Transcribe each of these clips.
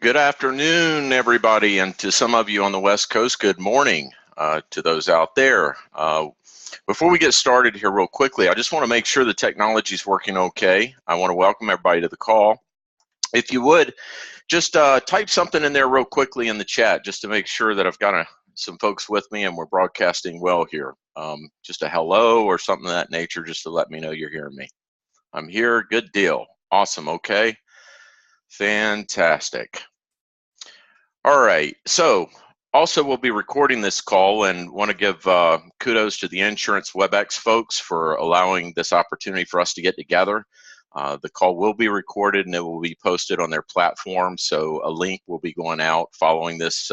Good afternoon, everybody, and to some of you on the West Coast, good morning to those out there. Before we get started here real quickly, I just want to make sure the technology is working okay. I want to welcome everybody to the call. If you would, just type something in there real quickly in the chat just to make sure that I've got some folks with me and we're broadcasting well here. Just a hello or something of that nature just to let me know you're hearing me. I'm here, good deal. Awesome, okay. Fantastic. All right, so also we'll be recording this call and want to give kudos to the Insurance WebEx folks for allowing this opportunity for us to get together. The call will be recorded and it will be posted on their platform, so a link will be going out following this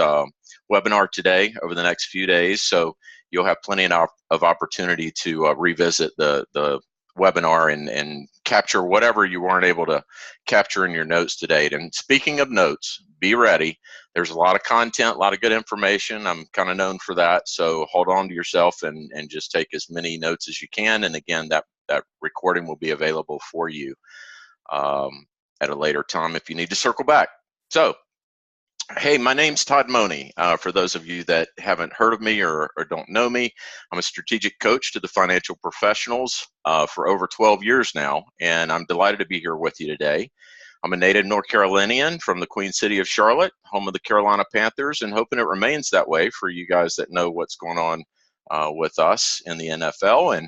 webinar today over the next few days, so you'll have plenty of opportunity to revisit the webinar and capture whatever you weren't able to capture in your notes today. And speaking of notes, be ready. There's a lot of content, a lot of good information. I'm kind of known for that, so hold on to yourself and just take as many notes as you can. And again, that recording will be available for you at a later time if you need to circle back. So, hey, my name's Todd Mauney. For those of you that haven't heard of me or don't know me, I'm a strategic coach to the financial professionals for over 12 years now, and I'm delighted to be here with you today. I'm a native North Carolinian from the Queen City of Charlotte, home of the Carolina Panthers, and hoping it remains that way for you guys that know what's going on with us in the NFL. And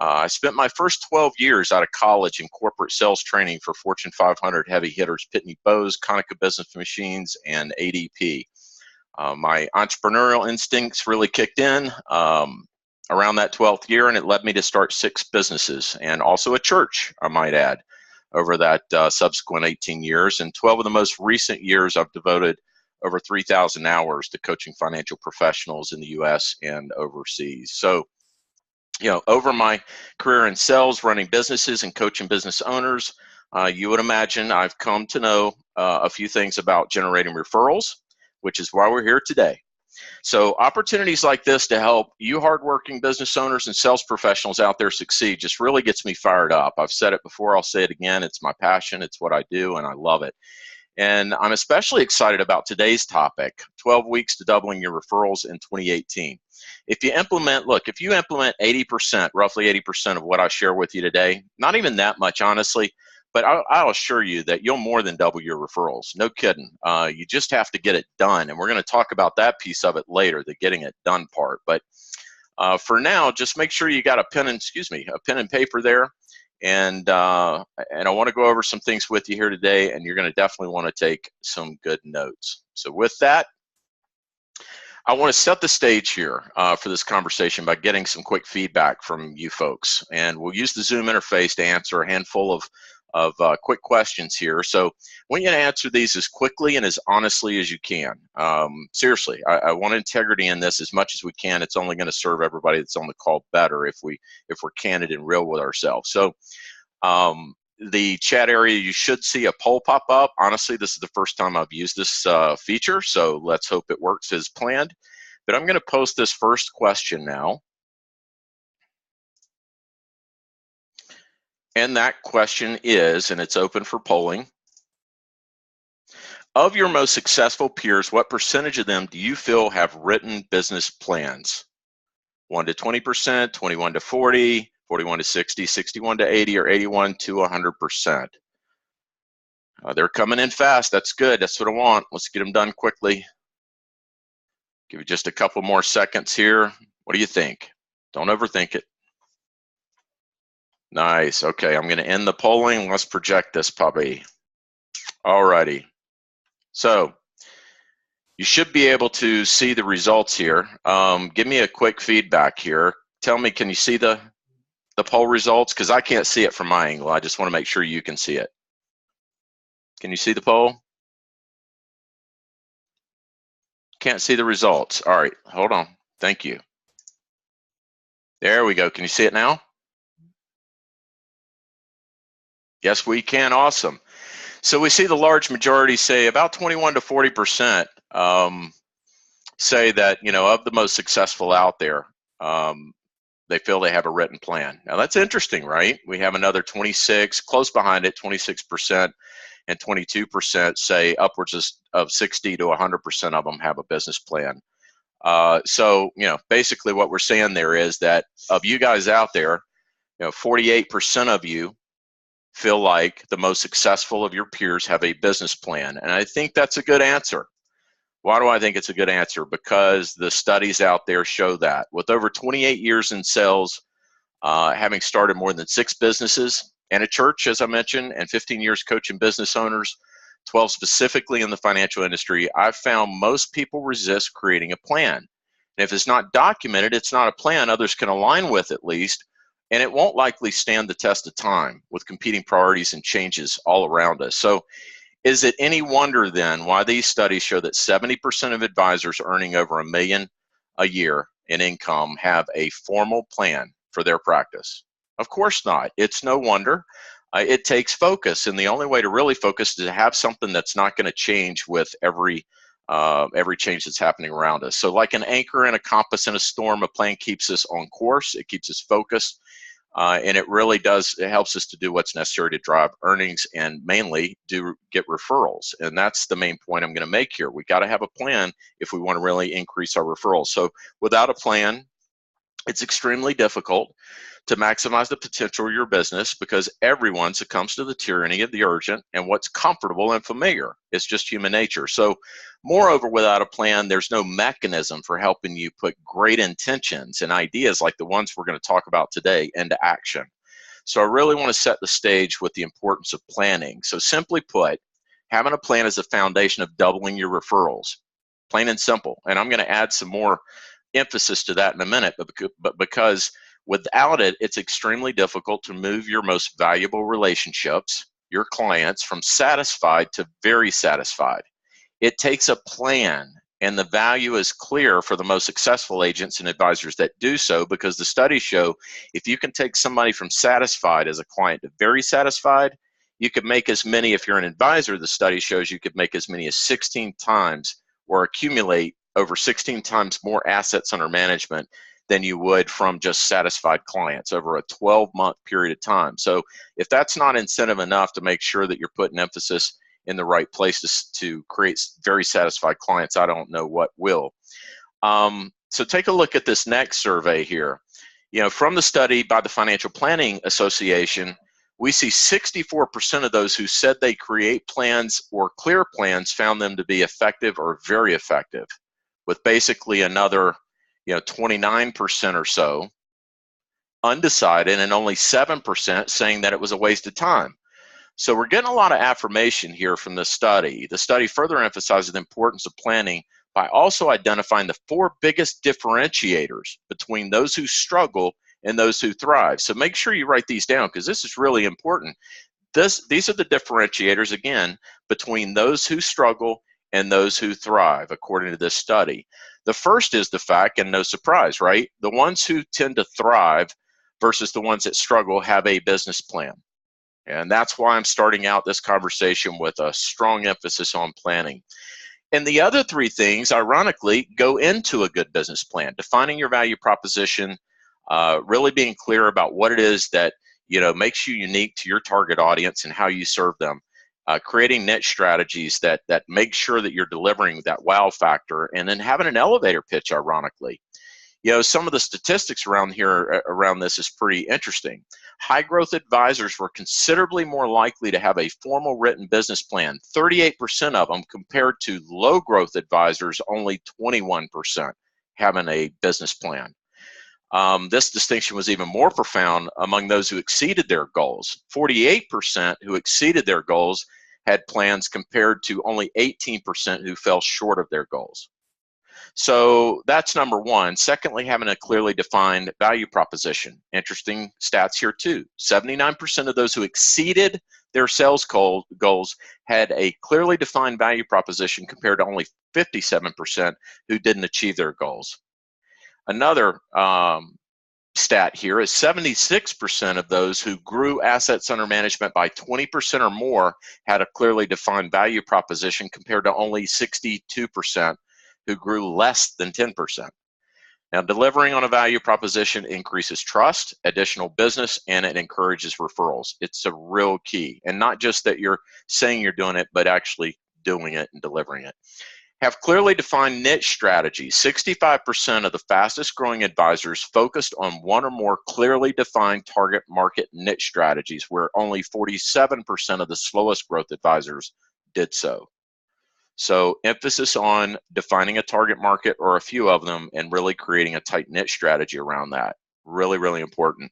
I spent my first 12 years out of college in corporate sales training for Fortune 500 heavy hitters, Pitney Bowes, Konica Business Machines, and ADP. My entrepreneurial instincts really kicked in around that 12th year, and it led me to start 6 businesses and also a church, I might add, over that subsequent 18 years. And 12 of the most recent years, I've devoted over 3,000 hours to coaching financial professionals in the U.S. and overseas. So, you know, over my career in sales, running businesses and coaching business owners, you would imagine I've come to know a few things about generating referrals, which is why we're here today. So opportunities like this to help you hardworking business owners and sales professionals out there succeed just really gets me fired up. I've said it before, I'll say it again. It's my passion, it's what I do, and I love it. And I'm especially excited about today's topic, 12 weeks to doubling your referrals in 2018. If you implement 80%, roughly 80% of what I share with you today, not even that much, honestly, but I'll assure you that you'll more than double your referrals. No kidding. You just have to get it done. And we're going to talk about that piece of it later, the getting it done part. But for now, just make sure you got a pen and paper there. And I want to go over some things with you here today, and you're going to definitely want to take some good notes. So with that, I want to set the stage here for this conversation by getting some quick feedback from you folks. And we'll use the Zoom interface to answer a handful of quick questions here. So I want you to answer these as quickly and as honestly as you can. Seriously, I want integrity in this as much as we can. It's only going to serve everybody that's on the call better if we're candid and real with ourselves. So the chat area, you should see a poll pop up. Honestly, this is the first time I've used this feature, so let's hope it works as planned. But I'm going to post this first question now. And that question is, and it's open for polling, of your most successful peers, what percentage of them do you feel have written business plans? 1 to 20%, 21 to 40, 41 to 60, 61 to 80, or 81 to 100%. They're coming in fast. That's good. That's what I want. Let's get them done quickly. Give you just a couple more seconds here. What do you think? Don't overthink it. Nice. Okay, I'm going to end the polling. Let's project this puppy. All righty. So you should be able to see the results here. Give me a quick feedback here. Tell me, can you see the poll results? Because I can't see it from my angle. I just want to make sure you can see it. Can you see the poll? Can't see the results. All right, hold on. Thank you. There we go. Can you see it now? Yes, we can. Awesome. So we see the large majority say about 21 to 40% say that, you know, of the most successful out there, they feel they have a written plan. Now that's interesting, right? We have another 26, close behind it, 26% and 22% say upwards of 60 to 100% of them have a business plan. So, basically what we're saying there is that of you guys out there, 48% of you feel like the most successful of your peers have a business plan. And I think that's a good answer. Why do I think it's a good answer? Because the studies out there show that. With over 28 years in sales, having started more than 6 businesses and a church, as I mentioned, and 15 years coaching business owners, 12 specifically in the financial industry, I've found most people resist creating a plan. And if it's not documented, it's not a plan others can align with at least, and it won't likely stand the test of time with competing priorities and changes all around us. So is it any wonder then why these studies show that 70% of advisors earning over $1 million a year in income have a formal plan for their practice? Of course not. It's no wonder. It takes focus, and the only way to really focus is to have something that's not going to change with every change that's happening around us. So like an anchor and a compass in a storm, a plan keeps us on course. It keeps us focused. And it really does, it helps us to do what's necessary to drive earnings and mainly get referrals. And that's the main point I'm going to make here. We got to have a plan if we want to really increase our referrals. So without a plan, it's extremely difficult to maximize the potential of your business because everyone succumbs to the tyranny of the urgent and what's comfortable and familiar. It's just human nature. So moreover, without a plan, there's no mechanism for helping you put great intentions and ideas like the ones we're going to talk about today into action. So I really want to set the stage with the importance of planning. So simply put, having a plan is the foundation of doubling your referrals, plain and simple. And I'm going to add some more emphasis to that in a minute, but because without it, it's extremely difficult to move your most valuable relationships, your clients, from satisfied to very satisfied. It takes a plan, and the value is clear for the most successful agents and advisors that do so, because the studies show if you can take somebody from satisfied as a client to very satisfied, you could make as many, if you're an advisor, the study shows you could make as many as 16 times or accumulate over 16 times more assets under management than you would from just satisfied clients over a 12-month period of time. So if that's not incentive enough to make sure that you're putting emphasis in the right places to create very satisfied clients, I don't know what will. So take a look at this next survey here. From the study by the Financial Planning Association, we see 64% of those who said they create plans or clear plans found them to be effective or very effective, with basically another 29% or so undecided, and only 7% saying that it was a waste of time. So we're getting a lot of affirmation here from this study. The study further emphasizes the importance of planning by also identifying the 4 biggest differentiators between those who struggle and those who thrive. So make sure you write these down, because this is really important. These are the differentiators, again, between those who struggle and those who thrive, according to this study. The first is the fact, and no surprise, right? The ones who tend to thrive versus the ones that struggle have a business plan. And that's why I'm starting out this conversation with a strong emphasis on planning. And the other 3 things, ironically, go into a good business plan: defining your value proposition, really being clear about what it is that makes you unique to your target audience and how you serve them. Creating niche strategies that make sure that you're delivering that wow factor, and then having an elevator pitch, ironically. Some of the statistics around this is pretty interesting. High growth advisors were considerably more likely to have a formal written business plan, 38% of them, compared to low growth advisors, only 21% having a business plan. This distinction was even more profound among those who exceeded their goals. 48% who exceeded their goals had plans, compared to only 18% who fell short of their goals. So that's number 1. Secondly, having a clearly defined value proposition. Interesting stats here too. 79% of those who exceeded their sales goals had a clearly defined value proposition, compared to only 57% who didn't achieve their goals. Another stat here is 76% of those who grew assets under management by 20% or more had a clearly defined value proposition, compared to only 62% who grew less than 10%. Now, delivering on a value proposition increases trust, additional business, and it encourages referrals. It's a real key. And not just that you're saying you're doing it, but actually doing it and delivering it. Have clearly defined niche strategies. 65% of the fastest growing advisors focused on one or more clearly defined target market niche strategies, where only 47% of the slowest growth advisors did so. So emphasis on defining a target market or a few of them and really creating a tight niche strategy around that. Really, really important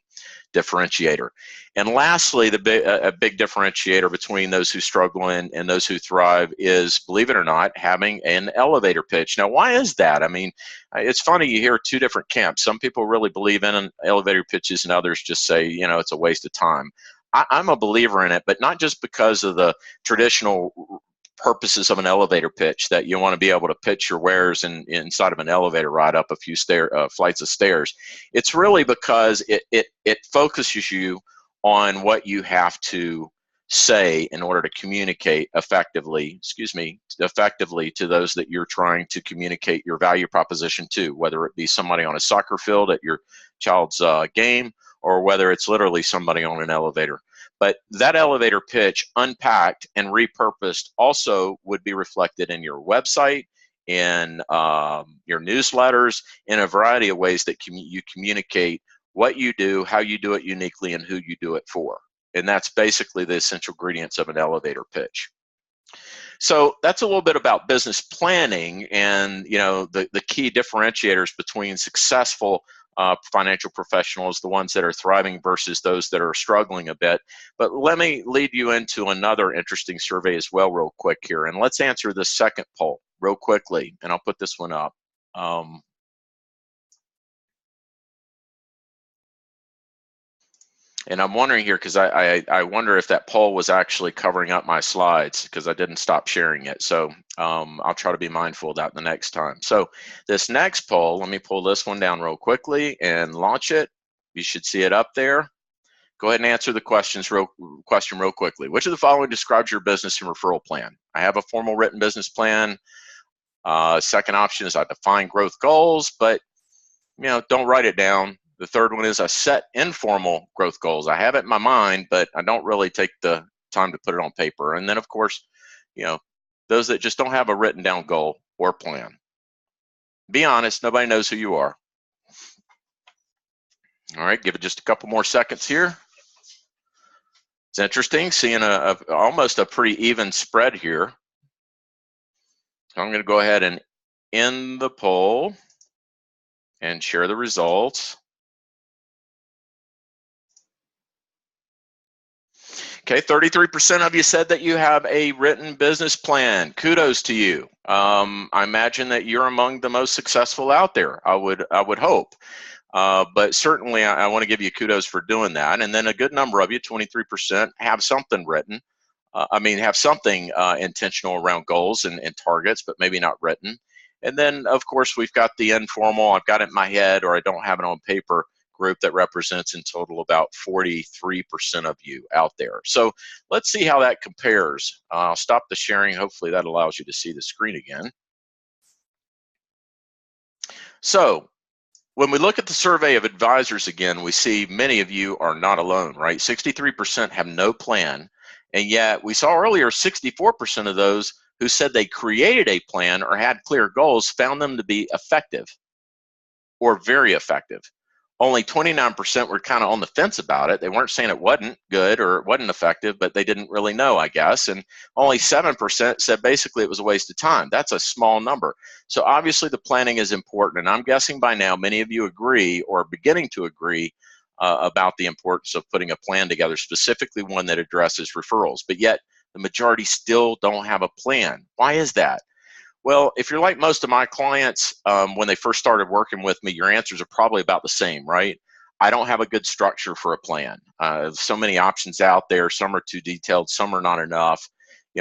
differentiator. And lastly, a big differentiator between those who struggle and those who thrive is, believe it or not, having an elevator pitch. Now, why is that? I mean, it's funny, you hear two different camps. Some people really believe in elevator pitches and others just say, you know, it's a waste of time. I'm a believer in it, but not just because of the traditional purposes of an elevator pitch, that you want to be able to pitch your wares inside of an elevator ride up a few flights of stairs. It's really because it focuses you on what you have to say in order to communicate effectively to those that you're trying to communicate your value proposition to, whether it be somebody on a soccer field at your child's game, or whether it's literally somebody on an elevator. But that elevator pitch, unpacked and repurposed, also would be reflected in your website, in your newsletters, in a variety of ways that you communicate what you do, how you do it uniquely, and who you do it for. And that's basically the essential ingredients of an elevator pitch. So that's a little bit about business planning and, you know, the key differentiators between successful financial professionals, the ones that are thriving versus those that are struggling a bit. But let me lead you into another interesting survey as well real quick here. And let's answer the second poll real quickly. And I'll put this one up. And I'm wondering here, because I wonder if that poll was actually covering up my slides, because I didn't stop sharing it. So I'll try to be mindful of that the next time. So this next poll, let me pull this one down real quickly and launch it. You should see it up there. Go ahead and answer the question real quickly. Which of the following describes your business and referral plan? I have a formal written business plan. Second option is I define growth goals, but don't write it down. The third one is I set informal growth goals. I have it in my mind, but I don't really take the time to put it on paper. And then, of course, those that just don't have a written down goal or plan. Be honest, nobody knows who you are. All right, give it just a couple more seconds here. It's interesting seeing almost a pretty even spread here. So I'm going to go ahead and end the poll and share the results. Okay, 33% of you said that you have a written business plan. Kudos to you. I imagine that you're among the most successful out there. I would hope. But certainly, I want to give you kudos for doing that. And then a good number of you, 23%, have something written. Have something intentional around goals and targets, but maybe not written. And then, of course, we've got the informal, I've got it in my head or I don't have it on paper group that represents in total about 43% of you out there. So let's see how that compares. I'll stop the sharing. Hopefully that allows you to see the screen again. So when we look at the survey of advisors again, we see many of you are not alone, right? 63% have no plan. And yet we saw earlier 64% of those who said they created a plan or had clear goals found them to be effective or very effective. Only 29% were kind of on the fence about it. They weren't saying it wasn't good or it wasn't effective, but they didn't really know, I guess. And only 7% said basically it was a waste of time. That's a small number. So obviously the planning is important. And I'm guessing by now many of you agree or are beginning to agree about the importance of putting a plan together, specifically one that addresses referrals. But yet the majority still don't have a plan. Why is that? Well, if you're like most of my clients, when they first started working with me, your answers are probably about the same, right? I don't have a good structure for a plan. So many options out there. Some are too detailed. Some are not enough.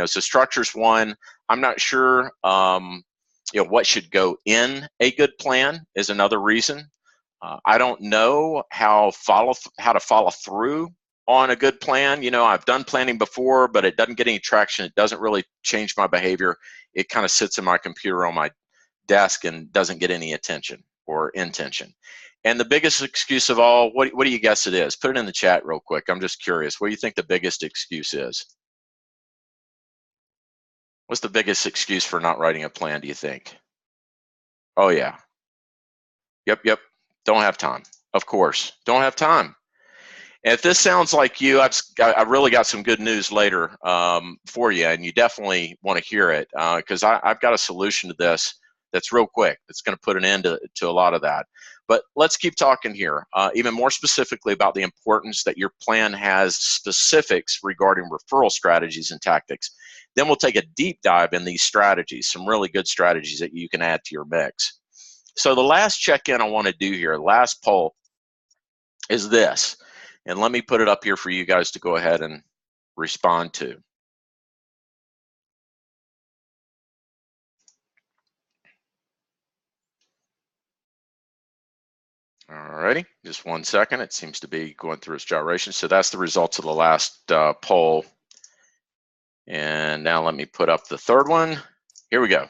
So structure's one. I'm not sure, what should go in a good plan is another reason. I don't know how to follow through on a good plan. I've done planning before, but it doesn't get any traction. It doesn't really change my behavior. It kind of sits in my computer on my desk and doesn't get any attention. or intention. And the biggest excuse of all, what do you guess it is? Put it in the chat real quick. I'm just curious. What do you think the biggest excuse is? What's the biggest excuse for not writing a plan, do you think? Oh, yeah. Yep. Don't have time. Of course. Don't have time. And if this sounds like you, I've really got some good news later for you, and you definitely want to hear it because I've got a solution to this that's real quick. That's going to put an end to a lot of that. But let's keep talking here, even more specifically about the importance that your plan has specifics regarding referral strategies and tactics. Then we'll take a deep dive in these strategies, some really good strategies that you can add to your mix. So the last check-in I want to do here, last poll, is this. And let me put it up here for you guys to go ahead and respond to. Alrighty, just 1 second. It seems to be going through its gyration. So that's the results of the last poll. And now let me put up the third one. Here we go.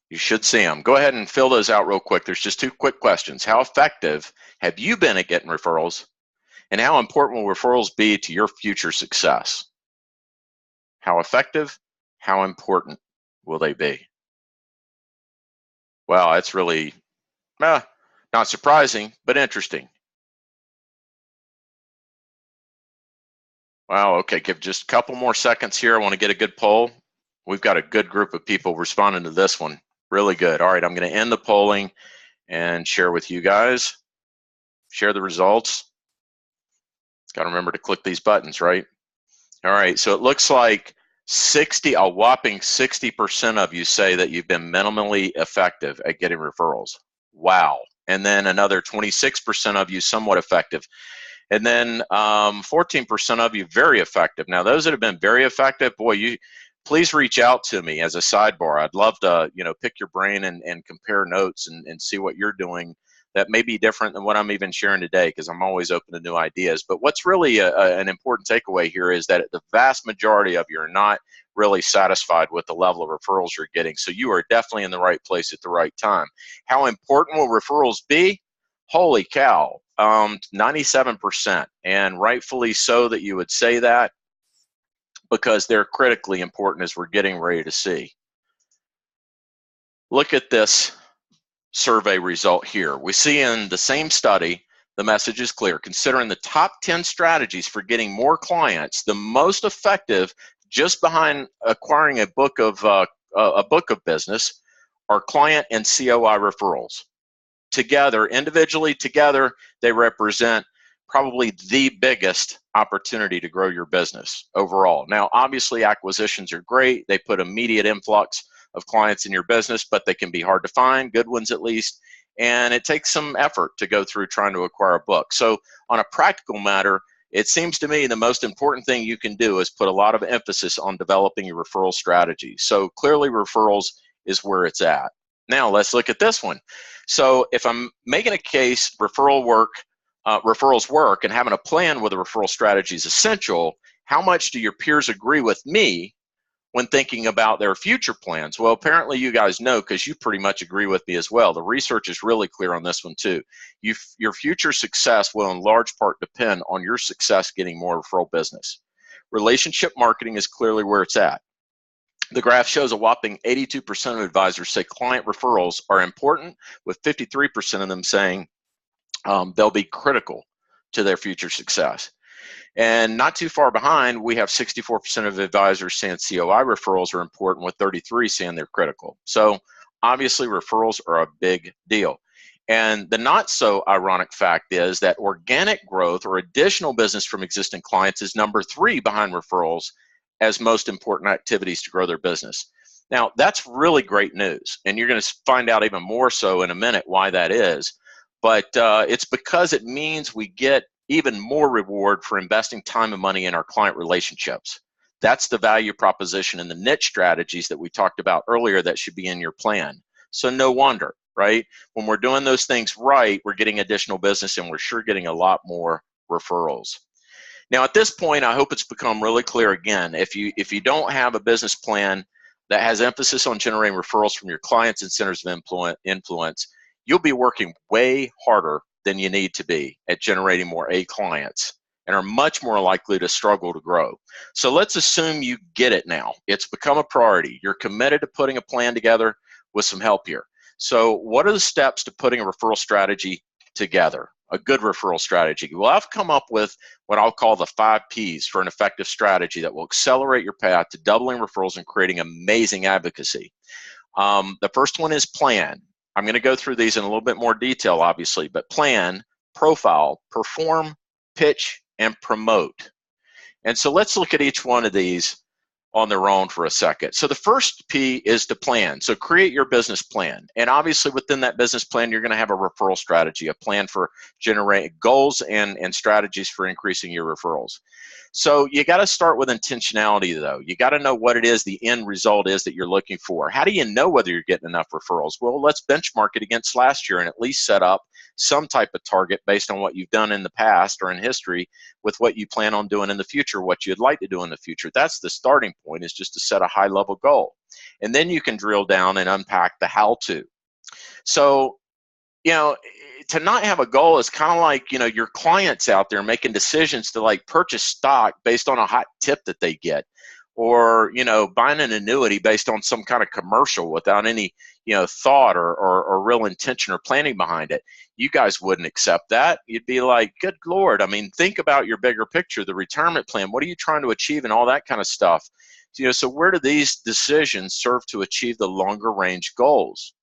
You should see them. Go ahead and fill those out real quick. There's just 2 quick questions. How effective have you been at getting referrals? And how important will referrals be to your future success? How effective? How important will they be? Wow, that's really not surprising, but interesting. Wow, okay, give just a couple more seconds here. I want to get a good poll. We've got a good group of people responding to this one. Really good. All right, I'm going to end the polling and share with you guys. Share the results. Got to remember to click these buttons, right? All right, so it looks like a whopping 60% of you say that you've been minimally effective at getting referrals. Wow. And then another 26% of you somewhat effective. And then 14% of you very effective. Now, those that have been very effective, boy, please reach out to me as a sidebar. I'd love to, pick your brain and compare notes and see what you're doing that may be different than what I'm even sharing today, because I'm always open to new ideas. But what's really an important takeaway here is that the vast majority of you are not really satisfied with the level of referrals you're getting. So you are definitely in the right place at the right time. How important will referrals be? Holy cow, 97%. And rightfully so that you would say that, because they're critically important, as we're getting ready to see. Look at this survey result here. We see in the same study, the message is clear. Considering the top 10 strategies for getting more clients, the most effective, just behind acquiring a book of business, are client and COI referrals. Together, individually, together, they represent probably the biggest opportunity to grow your business overall. Now, obviously, acquisitions are great. They put immediate influx of clients in your business, but they can be hard to find, good ones at least, and it takes some effort to go through trying to acquire a book. So on a practical matter, it seems to me the most important thing you can do is put a lot of emphasis on developing your referral strategy. So clearly referrals is where it's at. Now let's look at this one. So if I'm making a case referrals work and having a plan with a referral strategy is essential, how much do your peers agree with me when thinking about their future plans? Well, apparently you guys know, because you pretty much agree with me as well. The research is really clear on this one too. Your future success will in large part depend on your success getting more referral business. Relationship marketing is clearly where it's at. The graph shows a whopping 82% of advisors say client referrals are important, with 53% of them saying they'll be critical to their future success. And not too far behind, we have 64% of advisors saying COI referrals are important, with 33% saying they're critical. So obviously referrals are a big deal. And the not so ironic fact is that organic growth or additional business from existing clients is number 3 behind referrals as most important activities to grow their business. Now, that's really great news, and you're going to find out even more so in a minute why that is. But it's because it means we get even more reward for investing time and money in our client relationships. That's the value proposition and the niche strategies that we talked about earlier that should be in your plan. So no wonder, right? When we're doing those things right, we're getting additional business, and we're sure getting a lot more referrals. Now, at this point, I hope it's become really clear again. If you don't have a business plan that has emphasis on generating referrals from your clients and centers of influence, you'll be working way harder than you need to be at generating more A clients and are much more likely to struggle to grow. So let's assume you get it now. It's become a priority. You're committed to putting a plan together with some help here. So what are the steps to putting a referral strategy together, a good referral strategy? Well, I've come up with what I'll call the 5 Ps for an effective strategy that will accelerate your path to doubling referrals and creating amazing advocacy. The first one is plan. I'm going to go through these in a little bit more detail, obviously, but plan, profile, perform, pitch, and promote. And so let's look at each one of these on their own for a second. So the first P is to plan. So create your business plan. And obviously within that business plan, you're going to have a referral strategy, a plan for generating goals and strategies for increasing your referrals. So you got to start with intentionality, though. You got to know what it is the end result is that you're looking for. How do you know whether you're getting enough referrals? Well, let's benchmark it against last year and at least set up some type of target based on what you've done in the past or in history with what you plan on doing in the future, what you'd like to do in the future. That's the starting point, is just to set a high level goal. And then you can drill down and unpack the how to. So, to not have a goal is kind of like, your clients out there making decisions to like purchase stock based on a hot tip that they get, or, buying an annuity based on some kind of commercial without any, thought or real intention or planning behind it. You guys wouldn't accept that. You'd be like, good Lord. I mean, think about your bigger picture, the retirement plan. What are you trying to achieve and all that kind of stuff? So where do these decisions serve to achieve the longer range goals?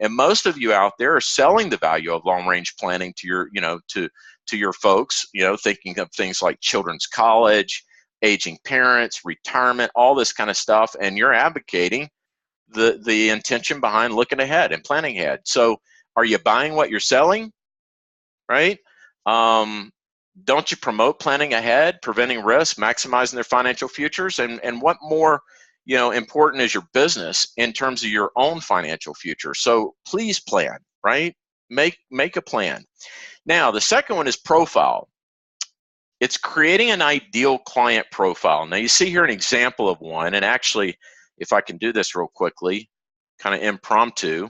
And most of you out there are selling the value of long range planning to your, to your folks, thinking of things like children's college, aging parents, retirement, all this kind of stuff. And you're advocating the intention behind looking ahead and planning ahead. So are you buying what you're selling? Right? Don't you promote planning ahead, preventing risk, maximizing their financial futures? And what more important is your business in terms of your own financial future? So please plan, right? Make a plan. Now, the second one is profile. It's creating an ideal client profile. Now, you see here an example of one, and actually, if I can do this real quickly, kind of impromptu,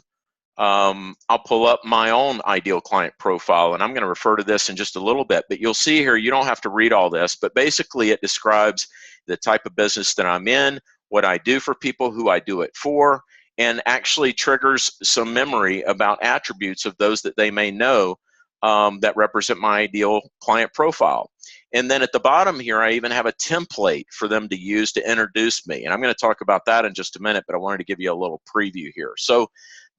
I'll pull up my own ideal client profile, and I'm going to refer to this in just a little bit, but you'll see here, you don't have to read all this, but basically it describes the type of business that I'm in, what I do for people, who I do it for, and actually triggers some memory about attributes of those that they may know that represent my ideal client profile. And then at the bottom here, I even have a template for them to use to introduce me. And I'm going to talk about that in just a minute, but I wanted to give you a little preview here. So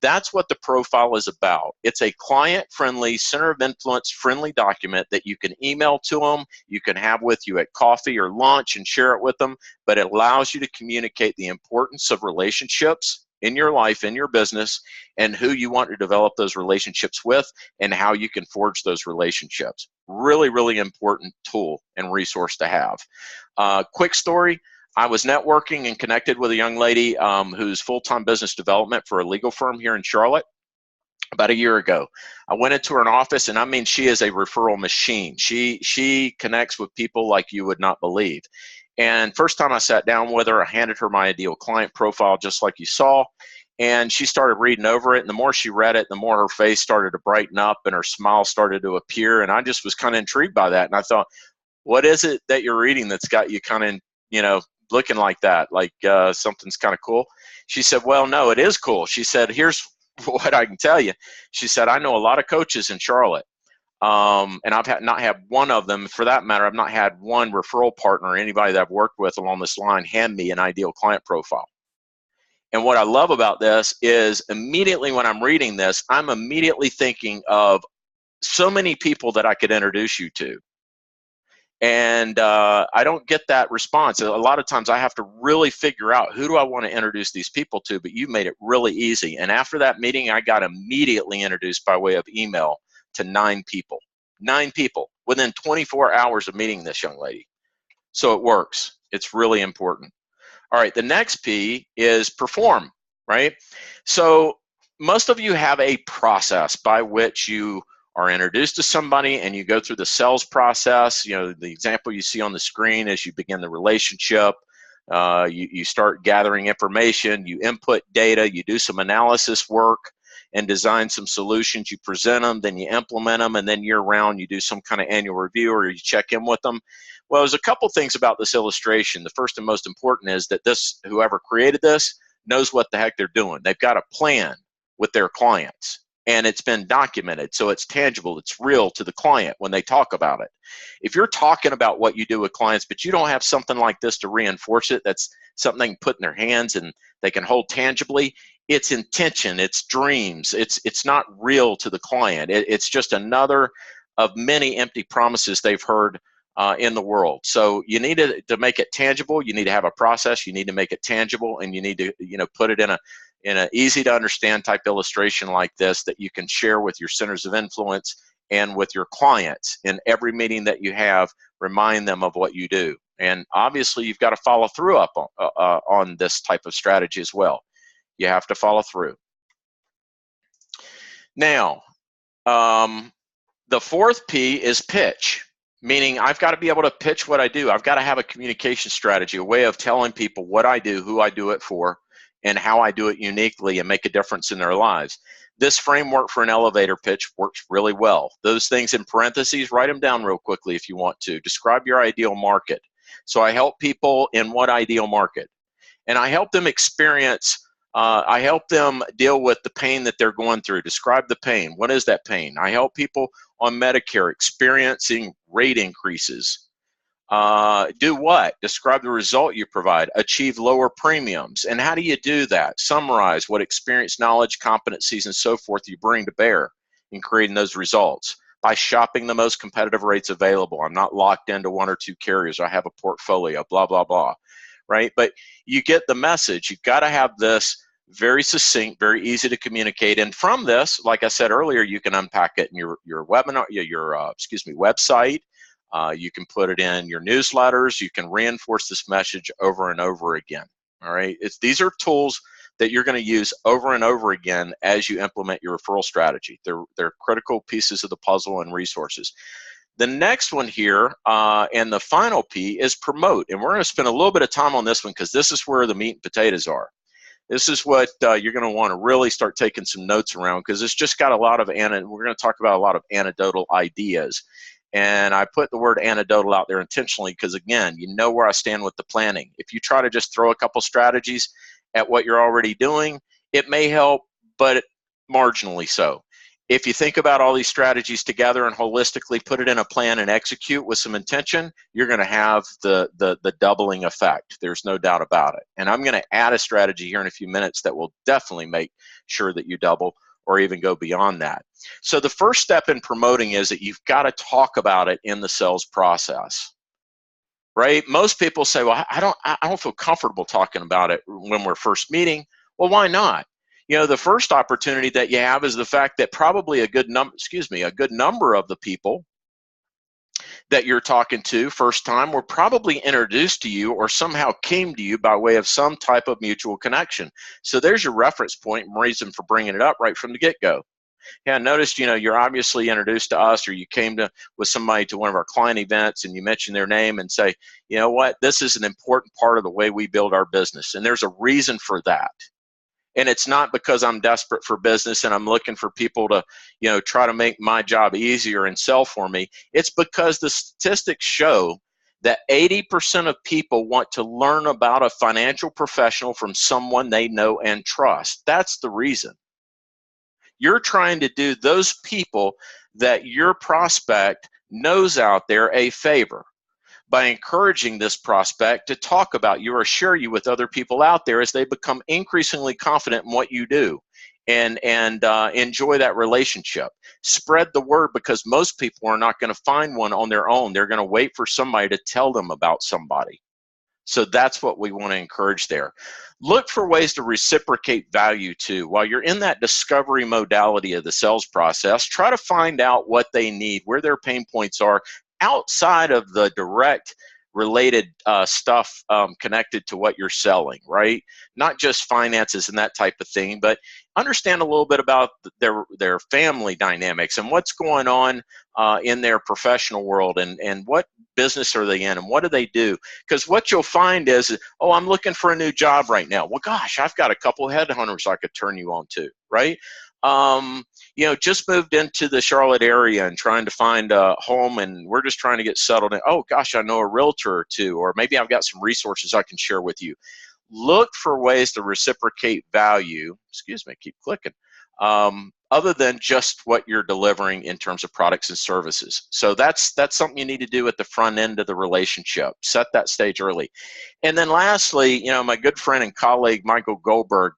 that's what the profile is about. It's a client-friendly, center of influence-friendly document that you can email to them, you can have with you at coffee or lunch and share it with them, but it allows you to communicate the importance of relationships in your life, in your business, and who you want to develop those relationships with and how you can forge those relationships. Really, really important tool and resource to have. Quick story. I was networking and connected with a young lady who's full-time business development for a legal firm here in Charlotte about a year ago. I went into her office, and I mean, she is a referral machine. She connects with people like you would not believe. And first time I sat down with her, I handed her my ideal client profile, just like you saw, and she started reading over it. And the more she read it, the more her face started to brighten up and her smile started to appear. And I just was kind of intrigued by that. And I thought, what is it that you're reading that's got you kind of, looking like that, like something's kind of cool? She said, well, no, it is cool. She said, here's what I can tell you. She said, I know a lot of coaches in Charlotte, and I've not had one of them, for that matter, I've not had one referral partner or anybody that I've worked with along this line hand me an ideal client profile. And what I love about this is immediately when I'm reading this, I'm immediately thinking of so many people that I could introduce you to. And I don't get that response. A lot of times I have to really figure out, who do I want to introduce these people to? But you made it really easy. And after that meeting, I got immediately introduced by way of email to 9 people. 9 people within 24 hours of meeting this young lady. So it works. It's really important. All right, the next P is perform, right? So most of you have a process by which you are introduced to somebody and you go through the sales process. The example you see on the screen is you begin the relationship, You start gathering information, you input data, you do some analysis work and design some solutions, you present them, then you implement them, and then year round you do some kind of annual review or you check in with them. Well, there's a couple things about this illustration. The first and most important is that whoever created this knows what the heck they're doing. They've got a plan with their clients, and it's been documented, so it's tangible, it's real to the client when they talk about it. If you're talking about what you do with clients, but you don't have something like this to reinforce it, that's something they can put in their hands and they can hold tangibly, it's intention, it's dreams, it's not real to the client. It's just another of many empty promises they've heard in the world. So you need to make it tangible. You need to have a process. You need to make it tangible, and you need to put it in an easy to understand type illustration like this that you can share with your centers of influence and with your clients in every meeting that you have. Remind them of what you do, and obviously you've got to follow through up on this type of strategy as well. You have to follow through. Now, the fourth P is pitch. Meaning I've got to be able to pitch what I do. I've got to have a communication strategy, a way of telling people what I do, who I do it for, and how I do it uniquely and make a difference in their lives. This framework for an elevator pitch works really well. Those things in parentheses, write them down real quickly if you want to. Describe your ideal market. So I help people in what ideal market? And I help them experience, I help them deal with the pain that they're going through. Describe the pain. What is that pain? I help people on Medicare experiencing rate increases. Do what? Describe the result you provide. Achieve lower premiums. And how do you do that? Summarize what experience, knowledge, competencies, and so forth you bring to bear in creating those results. By shopping the most competitive rates available. I'm not locked into one or two carriers. I have a portfolio, blah, blah, blah. Right? But you get the message. You've got to have this very succinct, very easy to communicate. And from this, like I said earlier, you can unpack it in your webinar, website. You can put it in your newsletters. You can reinforce this message over and over again. All right. These are tools that you're going to use over and over again as you implement your referral strategy. They're critical pieces of the puzzle and resources. The next one here, and the final P, is promote. And we're going to spend a little bit of time on this one because this is where the meat and potatoes are. This is what you're going to want to really start taking some notes around, because it's just got a lot of, we're going to talk about a lot of anecdotal ideas. And I put the word anecdotal out there intentionally because, again, you know where I stand with the planning. If you try to just throw a couple strategies at what you're already doing, it may help, but marginally so. If you think about all these strategies together and holistically put it in a plan and execute with some intention, you're going to have the doubling effect. There's no doubt about it. And I'm going to add a strategy here in a few minutes that will definitely make sure that you double or even go beyond that. So the first step in promoting is that you've got to talk about it in the sales process, right? Most people say, well, I don't feel comfortable talking about it when we're first meeting. Well, why not? The first opportunity that you have is the fact that probably a good number of the people that you're talking to first time were probably introduced to you or somehow came to you by way of some type of mutual connection. So there's your reference point and reason for bringing it up right from the get-go. Yeah, I noticed, you're obviously introduced to us, or you came with somebody to one of our client events and you mention their name and say, you know what, this is an important part of the way we build our business. And there's a reason for that. And it's not because I'm desperate for business and I'm looking for people to, try to make my job easier and sell for me. It's because the statistics show that 80% of people want to learn about a financial professional from someone they know and trust. That's the reason. You're trying to do those people that your prospect knows out there a favor by encouraging this prospect to talk about you or share you with other people out there as they become increasingly confident in what you do and enjoy that relationship. Spread the word, because most people are not going to find one on their own. They're going to wait for somebody to tell them about somebody. So that's what we want to encourage there. Look for ways to reciprocate value too. While you're in that discovery modality of the sales process, try to find out what they need, where their pain points are, outside of the direct related stuff connected to what you're selling, right? Not just finances and that type of thing, but understand a little bit about their family dynamics and what's going on in their professional world, and what business are they in and what do they do. Because what you'll find is, oh, I'm looking for a new job right now. Well, gosh, I've got a couple of headhunters I could turn you on to, right? Just moved into the Charlotte area and trying to find a home, and we're just trying to get settled in. Oh gosh, I know a realtor or two, or maybe I've got some resources I can share with you. Look for ways to reciprocate value, excuse me, keep clicking, other than just what you're delivering in terms of products and services. So that's something you need to do at the front end of the relationship. Set that stage early. And then lastly, my good friend and colleague, Michael Goldberg,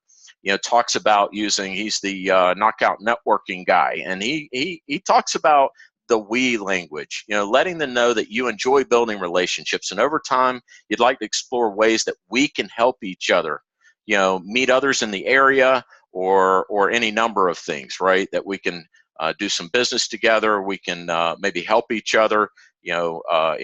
talks about he's the knockout networking guy, and he talks about the we language, letting them know that you enjoy building relationships, and over time you'd like to explore ways that we can help each other, meet others in the area, or any number of things, right? That we can do some business together. We can maybe help each other, in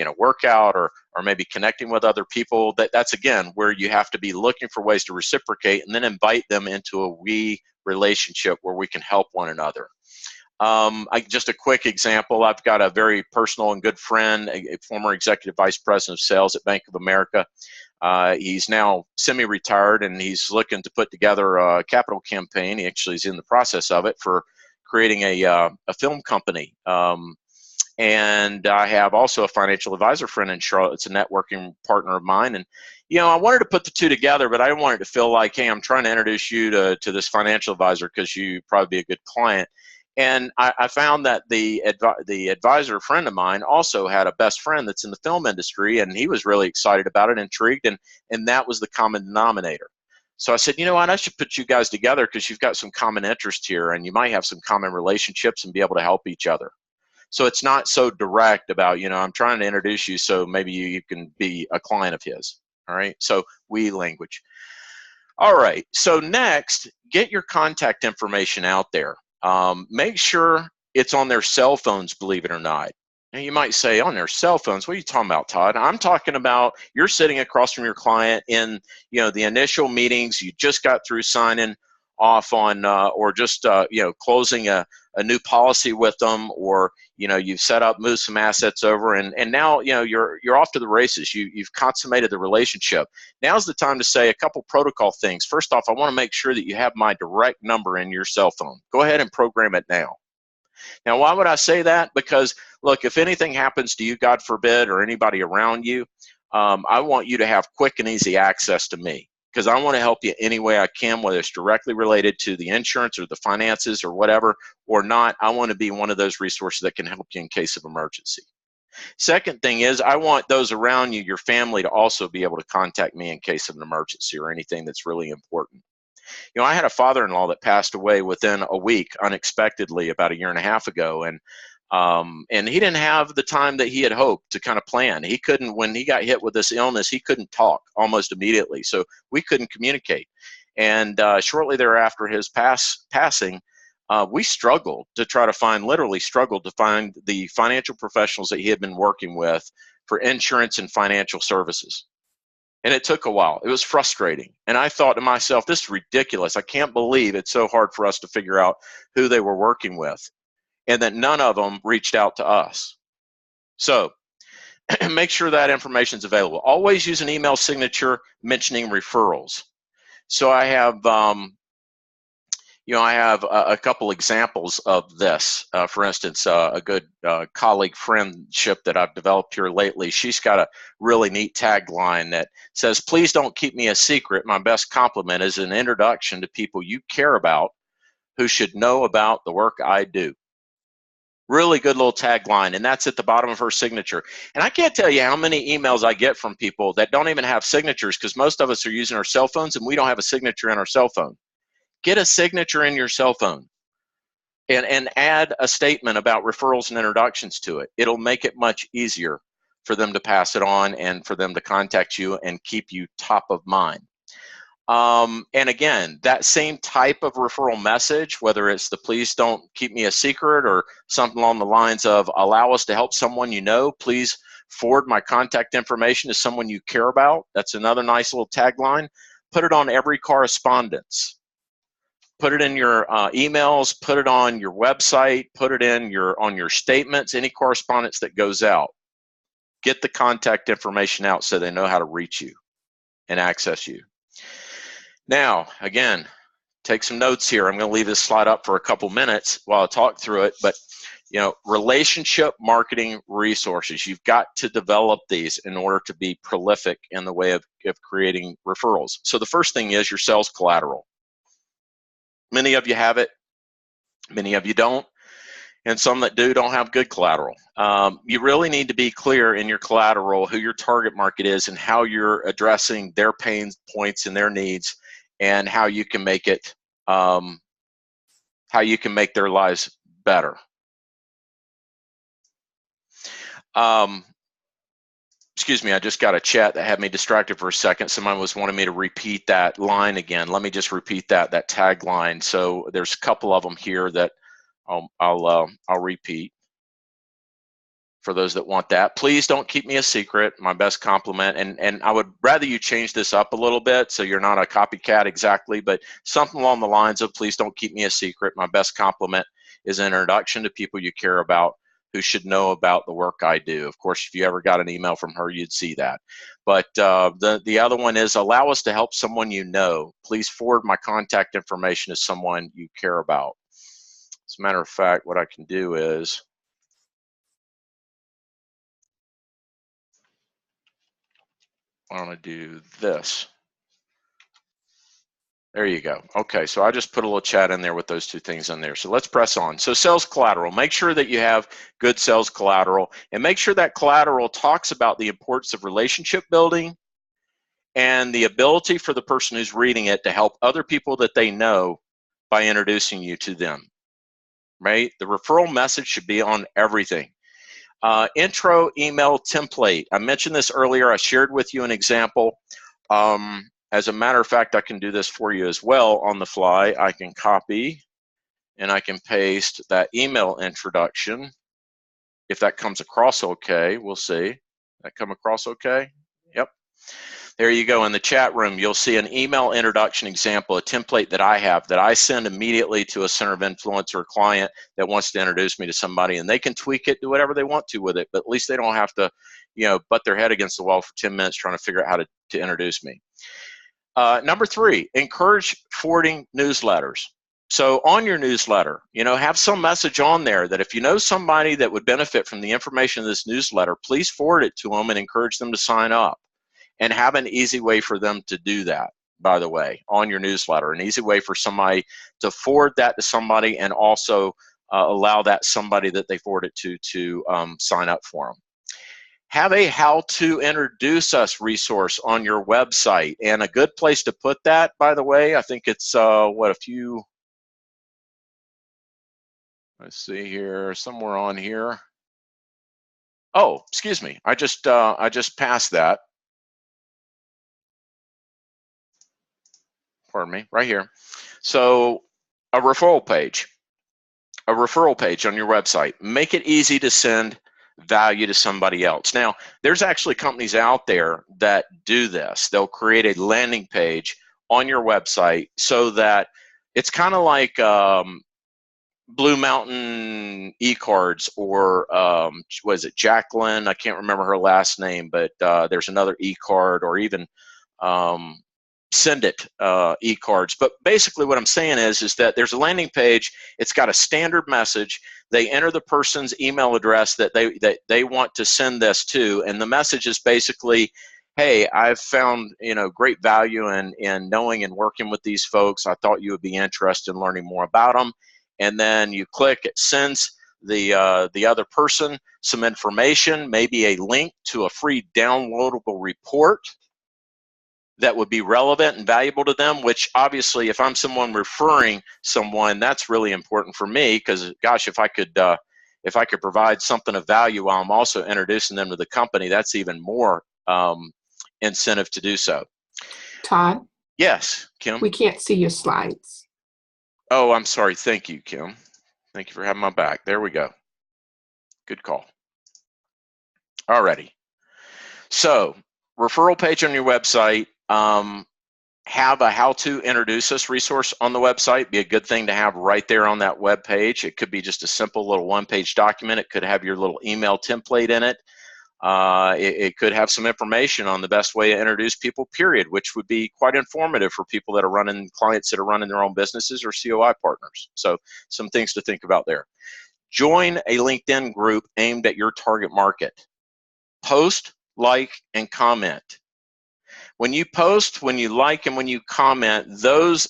a workout, or maybe connecting with other people. That's again where you have to be looking for ways to reciprocate, and then invite them into a we relationship where we can help one another. Just a quick example, I've got a very personal and good friend, a former executive vice president of sales at Bank of America. He's now semi-retired, and he's looking to put together a capital campaign. He actually is in the process of it for creating a film company. And I have also a financial advisor friend in Charlotte. It's a networking partner of mine. And, I wanted to put the two together, but I didn't want it to feel like, hey, I'm trying to introduce you to this financial advisor because you'd probably be a good client. And I found that the advisor friend of mine also had a best friend that's in the film industry, and he was really excited about it, intrigued, and that was the common denominator. So I said, you know what, I should put you guys together because you've got some common interest here, and you might have some common relationships and be able to help each other. So it's not so direct about, I'm trying to introduce you so maybe you can be a client of his. All right. So we language. All right. So next, get your contact information out there. Make sure it's on their cell phones, believe it or not. And you might say, on their cell phones, what are you talking about, Todd? I'm talking about you're sitting across from your client in, the initial meetings. You just got through signing off on, or just, closing a new policy with them, or, you've set up, moved some assets over, and now, you're off to the races. You've consummated the relationship. Now's the time to say a couple protocol things. First off, I want to make sure that you have my direct number in your cell phone. Go ahead and program it now. Now, why would I say that? Because, look, if anything happens to you, God forbid, or anybody around you, I want you to have quick and easy access to me, because I want to help you any way I can, whether it's directly related to the insurance or the finances or whatever, or not. I want to be one of those resources that can help you in case of emergency. Second thing is, I want those around you, your family, to also be able to contact me in case of an emergency or anything that's really important. I had a father-in-law that passed away within a week unexpectedly about 1.5 years ago, and he didn't have the time that he had hoped to kind of plan. He couldn't, when he got hit with this illness, he couldn't talk almost immediately, so we couldn't communicate. And shortly thereafter his passing, we struggled to try to find, literally struggled to find the financial professionals that he had been working with for insurance and financial services. And it took a while. It was frustrating. And I thought to myself, this is ridiculous. I can't believe it's so hard for us to figure out who they were working with, and that none of them reached out to us. So make sure that information is available. Always use an email signature mentioning referrals. So I have, I have a couple examples of this. For instance, a good colleague friendship that I've developed here lately, she's got a really neat tagline that says, please don't keep me a secret. My best compliment is an introduction to people you care about who should know about the work I do. Really good little tagline, and that's at the bottom of her signature. And I can't tell you how many emails I get from people that don't even have signatures, because most of us are using our cell phones and we don't have a signature in our cell phone. Get a signature in your cell phone and add a statement about referrals and introductions to it. It'll make it much easier for them to pass it on and for them to contact you and keep you top of mind. And again, that same type of referral message, whether it's the please don't keep me a secret or something along the lines of allow us to help someone you know, please Forward my contact information to someone you care about. That's another nice little tagline. Put it on every correspondence. Put it in your emails, put it on your website, put it in on your statements, any correspondence that goes out. Get the contact information out so they know how to reach you and access you. Now, again, take some notes here. I'm going to leave this slide up for a couple minutes while I talk through it, but relationship marketing resources, you've got to develop these in order to be prolific in the way of creating referrals. So the first thing is your sales collateral. Many of you have it, many of you don't, and some that do don't have good collateral. You really need to be clear in your collateral who your target market is and how you're addressing their pain points and their needs, and how you can make it, how you can make their lives better. Excuse me, I just got a chat that had me distracted for a second. Someone was wanting me to repeat that line again. Let me just repeat that tagline. So there's a couple of them here that I'll repeat for those that want that. Please don't keep me a secret. My best compliment, and I would rather you change this up a little bit so you're not a copycat exactly, but something along the lines of please don't keep me a secret. My best compliment is an introduction to people you care about who should know about the work I do. Of course, if you ever got an email from her, you'd see that. But the other one is allow us to help someone you know. Please forward my contact information to someone you care about. As a matter of fact, what I can do is I want to do this. There you go. Okay, so I just put a little chat in there with those two things in there. So let's press on. So sales collateral, make sure that you have good sales collateral, and make sure that collateral talks about the importance of relationship building and the ability for the person who's reading it to help other people that they know by introducing you to them, right? The referral message should be on everything. Intro email template. I mentioned this earlier. I shared with you an example. As a matter of fact, I can do this for you as well on the fly. I can copy and I can paste that email introduction. If that comes across okay, we'll see. That come across okay? Yep. There you go. In the chat room, you'll see an email introduction example, a template that I have that I send immediately to a center of influence or a client that wants to introduce me to somebody, and they can tweak it, do whatever they want to with it, but at least they don't have to, butt their head against the wall for 10 minutes trying to figure out how to introduce me. Number 3, encourage forwarding newsletters. So on your newsletter, have some message on there that if you know somebody that would benefit from the information of this newsletter, please forward it to them and encourage them to sign up. And have an easy way for them to do that, by the way, on your newsletter. An easy way for somebody to forward that to somebody, and also allow that somebody that they forward it to sign up for them. Have a how to introduce us resource on your website, and a good place to put that, by the way, I think it's let's see here, somewhere on here. Oh, excuse me, I just passed that. Pardon me, right here. So a referral page on your website. Make it easy to send value to somebody else. Now, there's actually companies out there that do this. They'll create a landing page on your website so that it's kind of like Blue Mountain e-cards, or was it Jacqueline? I can't remember her last name, but there's another e-card, or even Send It e-cards. But basically what I'm saying is that there's a landing page. It's got a standard message. They enter the person's email address that they want to send this to, and the message is basically, hey, I've found great value in knowing and working with these folks. I thought you would be interested in learning more about them. And then you click, it sends the other person some information, maybe a link to a free downloadable report that would be relevant and valuable to them, which obviously if I'm someone referring someone, that's really important for me, because gosh, if I could provide something of value while I'm also introducing them to the company, that's even more incentive to do so. Todd? Yes, Kim? We can't see your slides. Oh, I'm sorry. Thank you, Kim. Thank you for having my back. There we go. Good call. Alrighty. So, referral page on your website. Have a how to introduce us resource on the website. Be a good thing to have right there on that web page. It could be just a simple little one-page document. It could have your little email template in it. It could have some information on the best way to introduce people, period, which would be quite informative for people that are running, clients that are running their own businesses or COI partners. So some things to think about there. Join a LinkedIn group aimed at your target market. Post, like, and comment. When you post, when you like, and when you comment, those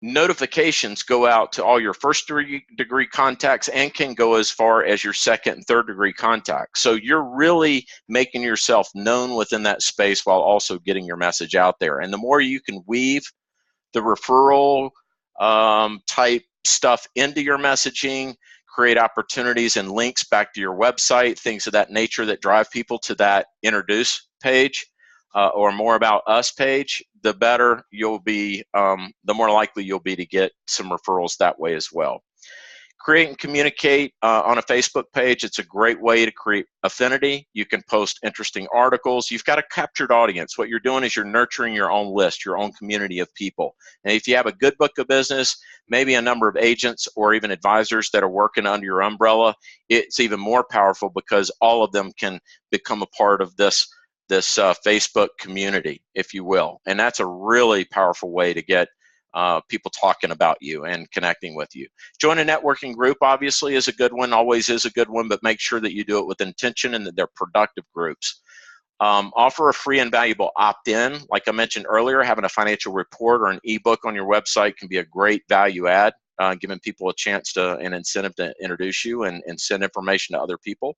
notifications go out to all your first degree contacts and can go as far as your second and third degree contacts. So you're really making yourself known within that space while also getting your message out there. And the more you can weave the referral type stuff into your messaging, create opportunities and links back to your website, things of that nature that drive people to that introduce page, or more about us page, the better you'll be, the more likely you'll be to get some referrals that way as well. Create and communicate on a Facebook page. It's a great way to create affinity. You can post interesting articles. You've got a captured audience. What you're doing is you're nurturing your own list, your own community of people. And if you have a good book of business, maybe a number of agents or even advisors that are working under your umbrella, it's even more powerful because all of them can become a part of this Facebook community, if you will. And that's a really powerful way to get people talking about you and connecting with you. Join a networking group, obviously, is a good one, always is a good one, but make sure that you do it with intention and that they're productive groups. Offer a free and valuable opt-in. Like I mentioned earlier, having a financial report or an ebook on your website can be a great value add, giving people a chance to, an incentive to introduce you and send information to other people.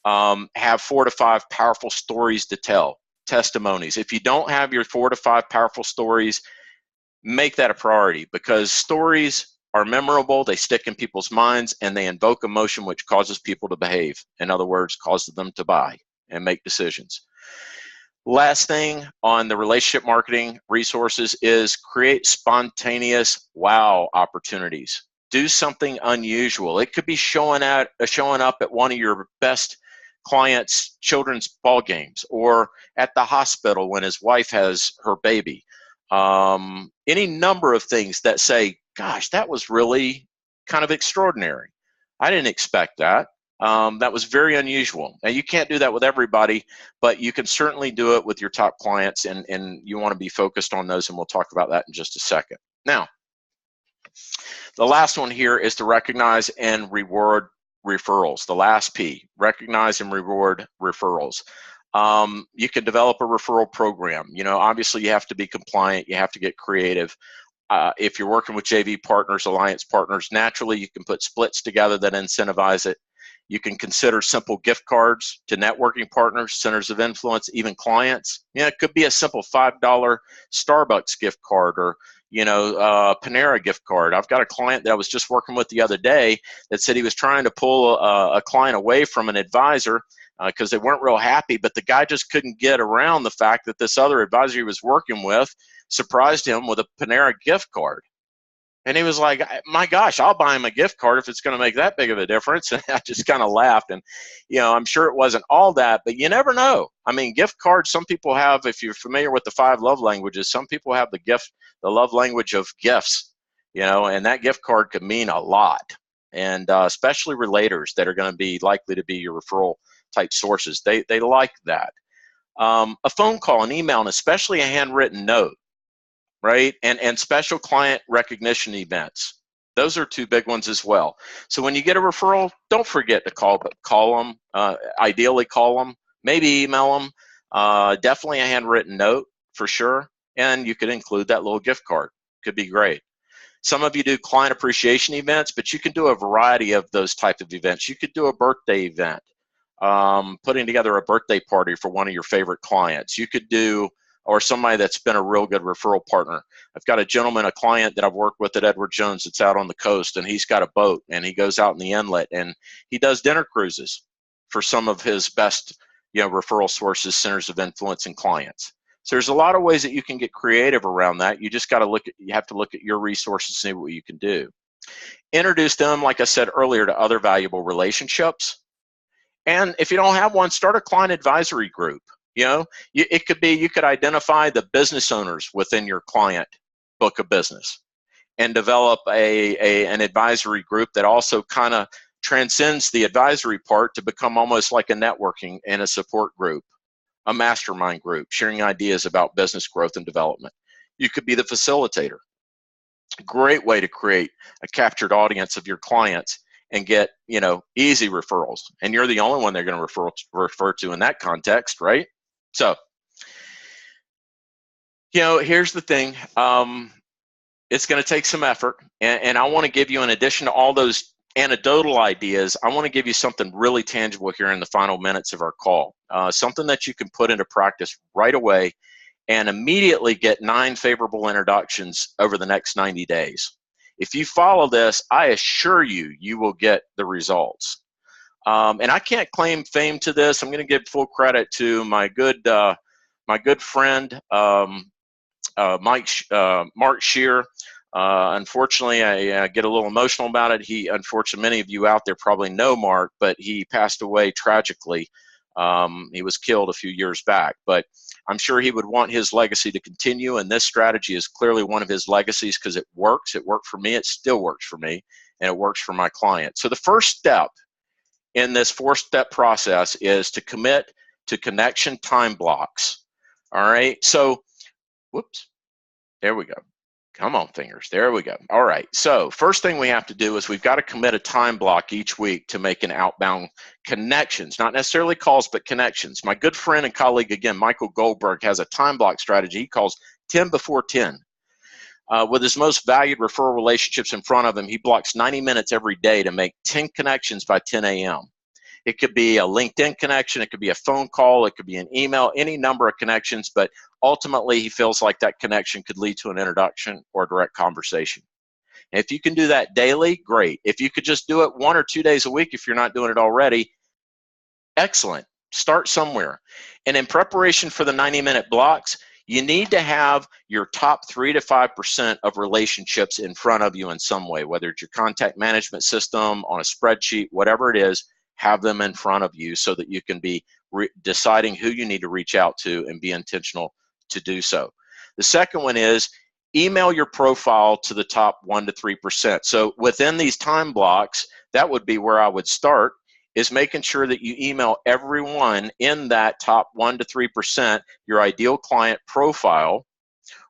Have 4 to 5 powerful stories to tell, testimonies. If you don't have your 4 to 5 powerful stories, make that a priority, because stories are memorable, they stick in people's minds, and they invoke emotion, which causes people to behave. In other words, causes them to buy and make decisions. Last thing on the relationship marketing resources is create spontaneous wow opportunities. Do something unusual. It could be showing up at one of your best clients' children's ball games, or at the hospital when his wife has her baby. Any number of things that say, gosh, that was really kind of extraordinary. I didn't expect that. That was very unusual. Now, you can't do that with everybody, but you can certainly do it with your top clients, and you want to be focused on those, and we'll talk about that in just a second. Now, the last one here is to recognize and reward referrals. The last P, recognize and reward referrals. You can develop a referral program. You know, obviously you have to be compliant. You have to get creative. If you're working with JV partners, alliance partners, naturally you can put splits together that incentivize it. You can consider simple gift cards to networking partners, centers of influence, even clients. You know, it could be a simple $5 Starbucks gift card, or Panera gift card. I've got a client that I was just working with the other day that said he was trying to pull a client away from an advisor because they weren't real happy, but the guy just couldn't get around the fact that this other advisor he was working with surprised him with a Panera gift card. And he was like, my gosh, I'll buy him a gift card if it's going to make that big of a difference. And I just kind of laughed. And, I'm sure it wasn't all that, but you never know. I mean, gift cards, some people have, if you're familiar with the 5 love languages, some people have the love language of gifts, and that gift card could mean a lot. And especially relators that are going to be likely to be your referral type sources, they like that. A phone call, an email, and especially a handwritten note. Right? And special client recognition events. Those are 2 big ones as well. So when you get a referral, don't forget to call them, ideally call them, maybe email them, definitely a handwritten note for sure. And you could include that little gift card. Could be great. Some of you do client appreciation events, but you can do a variety of those type of events. You could do a birthday event, putting together a birthday party for one of your favorite clients. You could do, or somebody that's been a real good referral partner. I've got a client that I've worked with at Edward Jones that's out on the coast, and he's got a boat, and he goes out in the inlet, and he does dinner cruises for some of his best, referral sources, centers of influence, and clients. So there's a lot of ways that you can get creative around that. You just got to you have to look at your resources and see what you can do. Introduce them, like I said earlier, to other valuable relationships. And if you don't have one, start a client advisory group. You know, it could be, you could identify the business owners within your client book of business and develop an advisory group that also kind of transcends the advisory part to become almost like a networking and a support group, a mastermind group, sharing ideas about business growth and development. You could be the facilitator. Great way to create a captured audience of your clients and get, you know, easy referrals. And you're the only one they're going to refer to in that context, right? So, you know, here's the thing. It's going to take some effort. And I want to give you, in addition to all those anecdotal ideas, I want to give you something really tangible here in the final minutes of our call. Something that you can put into practice right away and immediately get 9 favorable introductions over the next 90 days. If you follow this, I assure you, you will get the results. And I can't claim fame to this. I'm going to give full credit to my good friend, Mark Shear. Unfortunately, I get a little emotional about it. Unfortunately, many of you out there probably know Mark, but he passed away tragically. He was killed a few years back, but I'm sure he would want his legacy to continue, and this strategy is clearly one of his legacies because it works. It worked for me. It still works for me, and it works for my clients. So the first step in this 4-step process is to commit to connection time blocks. All right. So, whoops, there we go. Come on, fingers. There we go. All right. So first thing we have to do is we've got to commit a time block each week to make an outbound connections, not necessarily calls, but connections. My good friend and colleague, again, Michael Goldberg, has a time block strategy he calls 10 before 10. With his most valued referral relationships in front of him, he blocks 90 minutes every day to make 10 connections by 10 a.m. It could be a LinkedIn connection, it could be a phone call, it could be an email, any number of connections, but ultimately he feels like that connection could lead to an introduction or a direct conversation. And if you can do that daily, great. If you could just do it 1 or 2 days a week, if you're not doing it already, excellent. Start somewhere. And in preparation for the 90-minute blocks, you need to have your top 3 to 5% of relationships in front of you in some way, whether it's your contact management system, on a spreadsheet, whatever it is. Have them in front of you so that you can be deciding who you need to reach out to and be intentional to do so. The second one is email your profile to the top 1 to 3%. So within these time blocks, that would be where I would start, is making sure that you email everyone in that top 1 to 3%, your ideal client profile,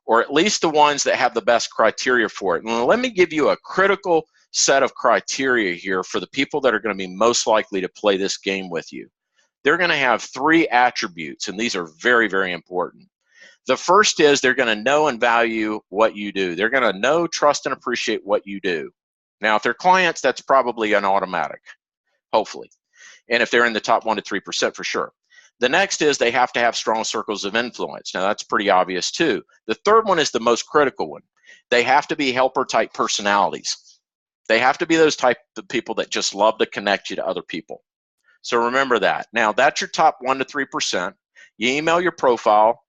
or at least the ones that have the best criteria for it. And let me give you a critical set of criteria here for the people that are going to be most likely to play this game with you. They're going to have 3 attributes, and these are very, very important. The first is they're going to know and value what you do. They're going to know, trust, and appreciate what you do. Now, if they're clients, that's probably an automatic, hopefully. And if they're in the top 1 to 3%, for sure. The next is they have to have strong circles of influence. Now, that's pretty obvious, too. The third one is the most critical one. They have to be helper-type personalities. They have to be those type of people that just love to connect you to other people. So remember that. Now, that's your top 1 to 3%. You email your profile,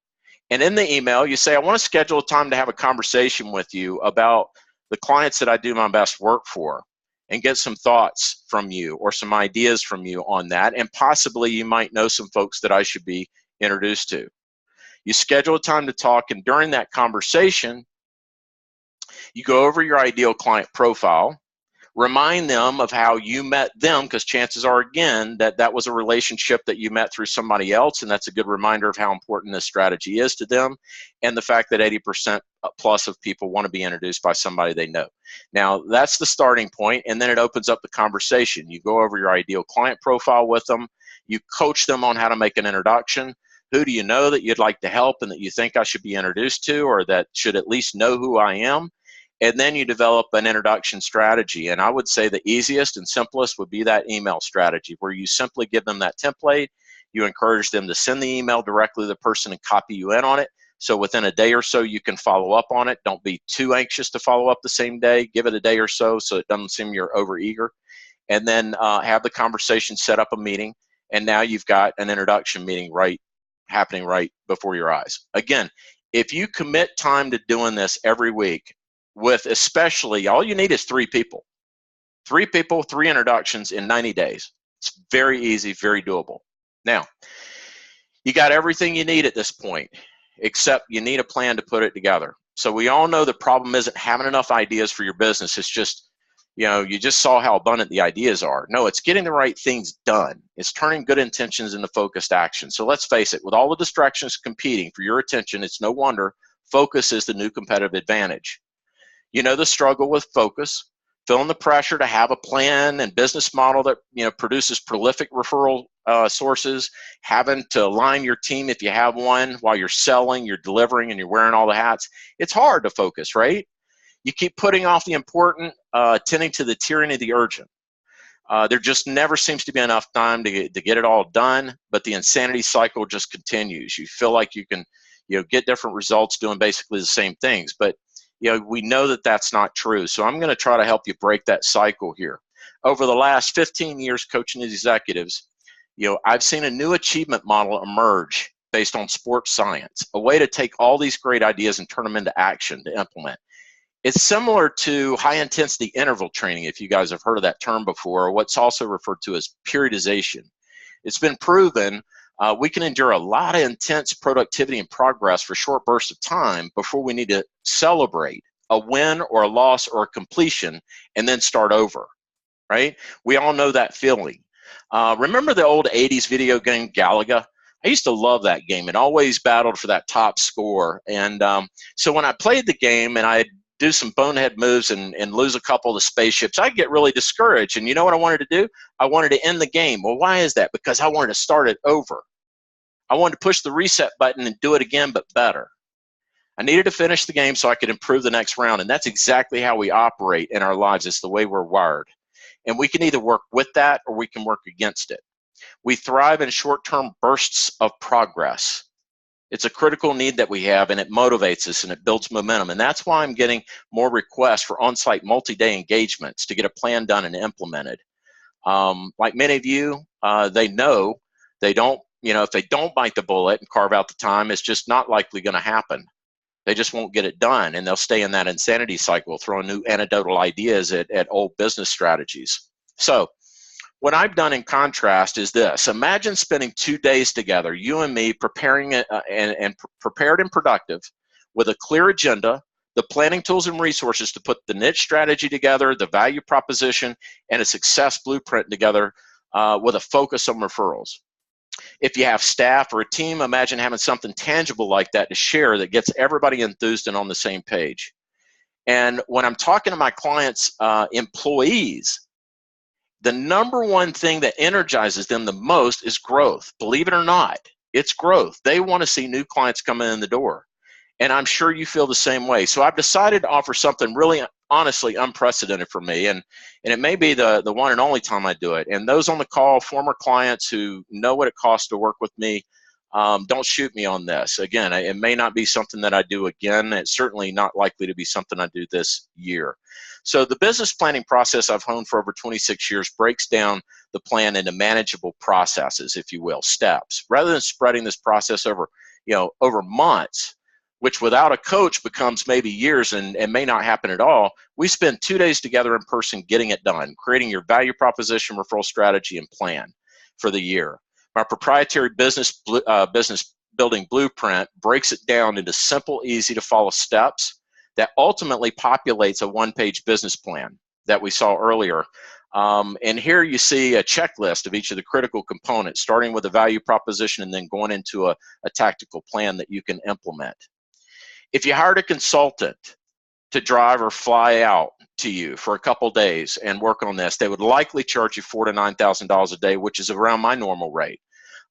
and in the email, you say, I want to schedule a time to have a conversation with you about the clients that I do my best work for, and get some thoughts from you or some ideas from you on that. And possibly you might know some folks that I should be introduced to. You schedule a time to talk, and during that conversation, you go over your ideal client profile. Remind them of how you met them, because chances are, again, that was a relationship that you met through somebody else, and that's a good reminder of how important this strategy is to them, and the fact that 80% plus of people want to be introduced by somebody they know. Now, that's the starting point, and then it opens up the conversation. You go over your ideal client profile with them. You coach them on how to make an introduction. Who do you know that you'd like to help and that you think I should be introduced to, or that should at least know who I am? And then you develop an introduction strategy. And I would say the easiest and simplest would be that email strategy, where you simply give them that template. You encourage them to send the email directly to the person and copy you in on it. So within a day or so, you can follow up on it. Don't be too anxious to follow up the same day. Give it a day or so it doesn't seem you're overeager. And then have the conversation, set up a meeting. And now you've got an introduction meeting happening right before your eyes. Again, if you commit time to doing this every week, with especially, all you need is 3 people. 3 people, 3 introductions in 90 days. It's very easy, very doable. Now, you got everything you need at this point, except you need a plan to put it together. So we all know the problem isn't having enough ideas for your business. It's just, you just saw how abundant the ideas are. No, it's getting the right things done. It's turning good intentions into focused action. So let's face it, with all the distractions competing for your attention, it's no wonder focus is the new competitive advantage. You know the struggle with focus, feeling the pressure to have a plan and business model that produces prolific referral sources, having to align your team if you have one while you're selling, you're delivering, and you're wearing all the hats. It's hard to focus, right? You keep putting off the important, tending to the tyranny of the urgent. There just never seems to be enough time to get it all done, but the insanity cycle just continues. You feel like you can get different results doing basically the same things, but we know that that's not true. So I'm going to try to help you break that cycle here. Over the last 15 years coaching executives, I've seen a new achievement model emerge based on sports science, a way to take all these great ideas and turn them into action to implement. It's similar to high-intensity interval training, if you guys have heard of that term before, or what's also referred to as periodization. It's been proven we can endure a lot of intense productivity and progress for short bursts of time before we need to celebrate a win or a loss or a completion and then start over, right? We all know that feeling. Remember the old 80s video game Galaga? I used to love that game. It always battled for that top score. And so when I played the game and I'd do some bonehead moves and lose a couple of the spaceships, I'd get really discouraged. And you know what I wanted to do? I wanted to end the game. Well, why is that? Because I wanted to start it over. I wanted to push the reset button and do it again, but better. I needed to finish the game so I could improve the next round. And that's exactly how we operate in our lives. It's the way we're wired. And we can either work with that or we can work against it. We thrive in short-term bursts of progress. It's a critical need that we have, and it motivates us and it builds momentum. And that's why I'm getting more requests for on-site multi-day engagements to get a plan done and implemented. Like many of you, they know they don't, if they don't bite the bullet and carve out the time, it's just not likely going to happen. They just won't get it done, and they'll stay in that insanity cycle, throwing new anecdotal ideas at old business strategies. So what I've done in contrast is this. Imagine spending 2 days together, you and me, preparing and prepared and productive with a clear agenda, the planning tools and resources to put the niche strategy together, the value proposition, and a success blueprint together with a focus on referrals. If you have staff or a team, imagine having something tangible like that to share that gets everybody enthused and on the same page. And when I'm talking to my clients' employees, the number one thing that energizes them the most is growth. Believe it or not, it's growth. They want to see new clients coming in the door. And I'm sure you feel the same way. So I've decided to offer something really, honestly, unprecedented for me. And it may be the one and only time I do it. And those on the call, former clients who know what it costs to work with me, don't shoot me on this. Again, it may not be something that I do again. It's certainly not likely to be something I do this year. So the business planning process I've honed for over 26 years breaks down the plan into manageable processes, if you will, steps. Rather than spreading this process over months, which without a coach becomes maybe years and may not happen at all, we spend 2 days together in person getting it done, creating your value proposition, referral strategy, and plan for the year. My proprietary business building blueprint breaks it down into simple, easy to follow steps that ultimately populates a one-page business plan that we saw earlier. And here you see a checklist of each of the critical components, starting with a value proposition and then going into a tactical plan that you can implement. If you hired a consultant to drive or fly out to you for a couple days and work on this, they would likely charge you $4,000 to $9,000 a day, which is around my normal rate.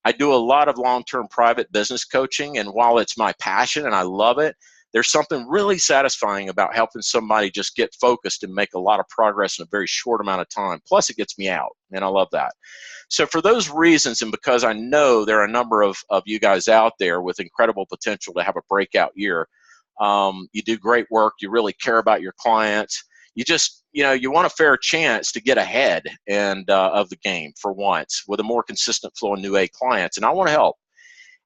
I do a lot of long-term private business coaching, and while it's my passion and I love it, there's something really satisfying about helping somebody just get focused and make a lot of progress in a very short amount of time. Plus, it gets me out, and I love that. So for those reasons, and because I know there are a number of you guys out there with incredible potential to have a breakout year, you do great work, you really care about your clients, you just, you want a fair chance to get ahead of the game for once with a more consistent flow of new A clients, and I want to help.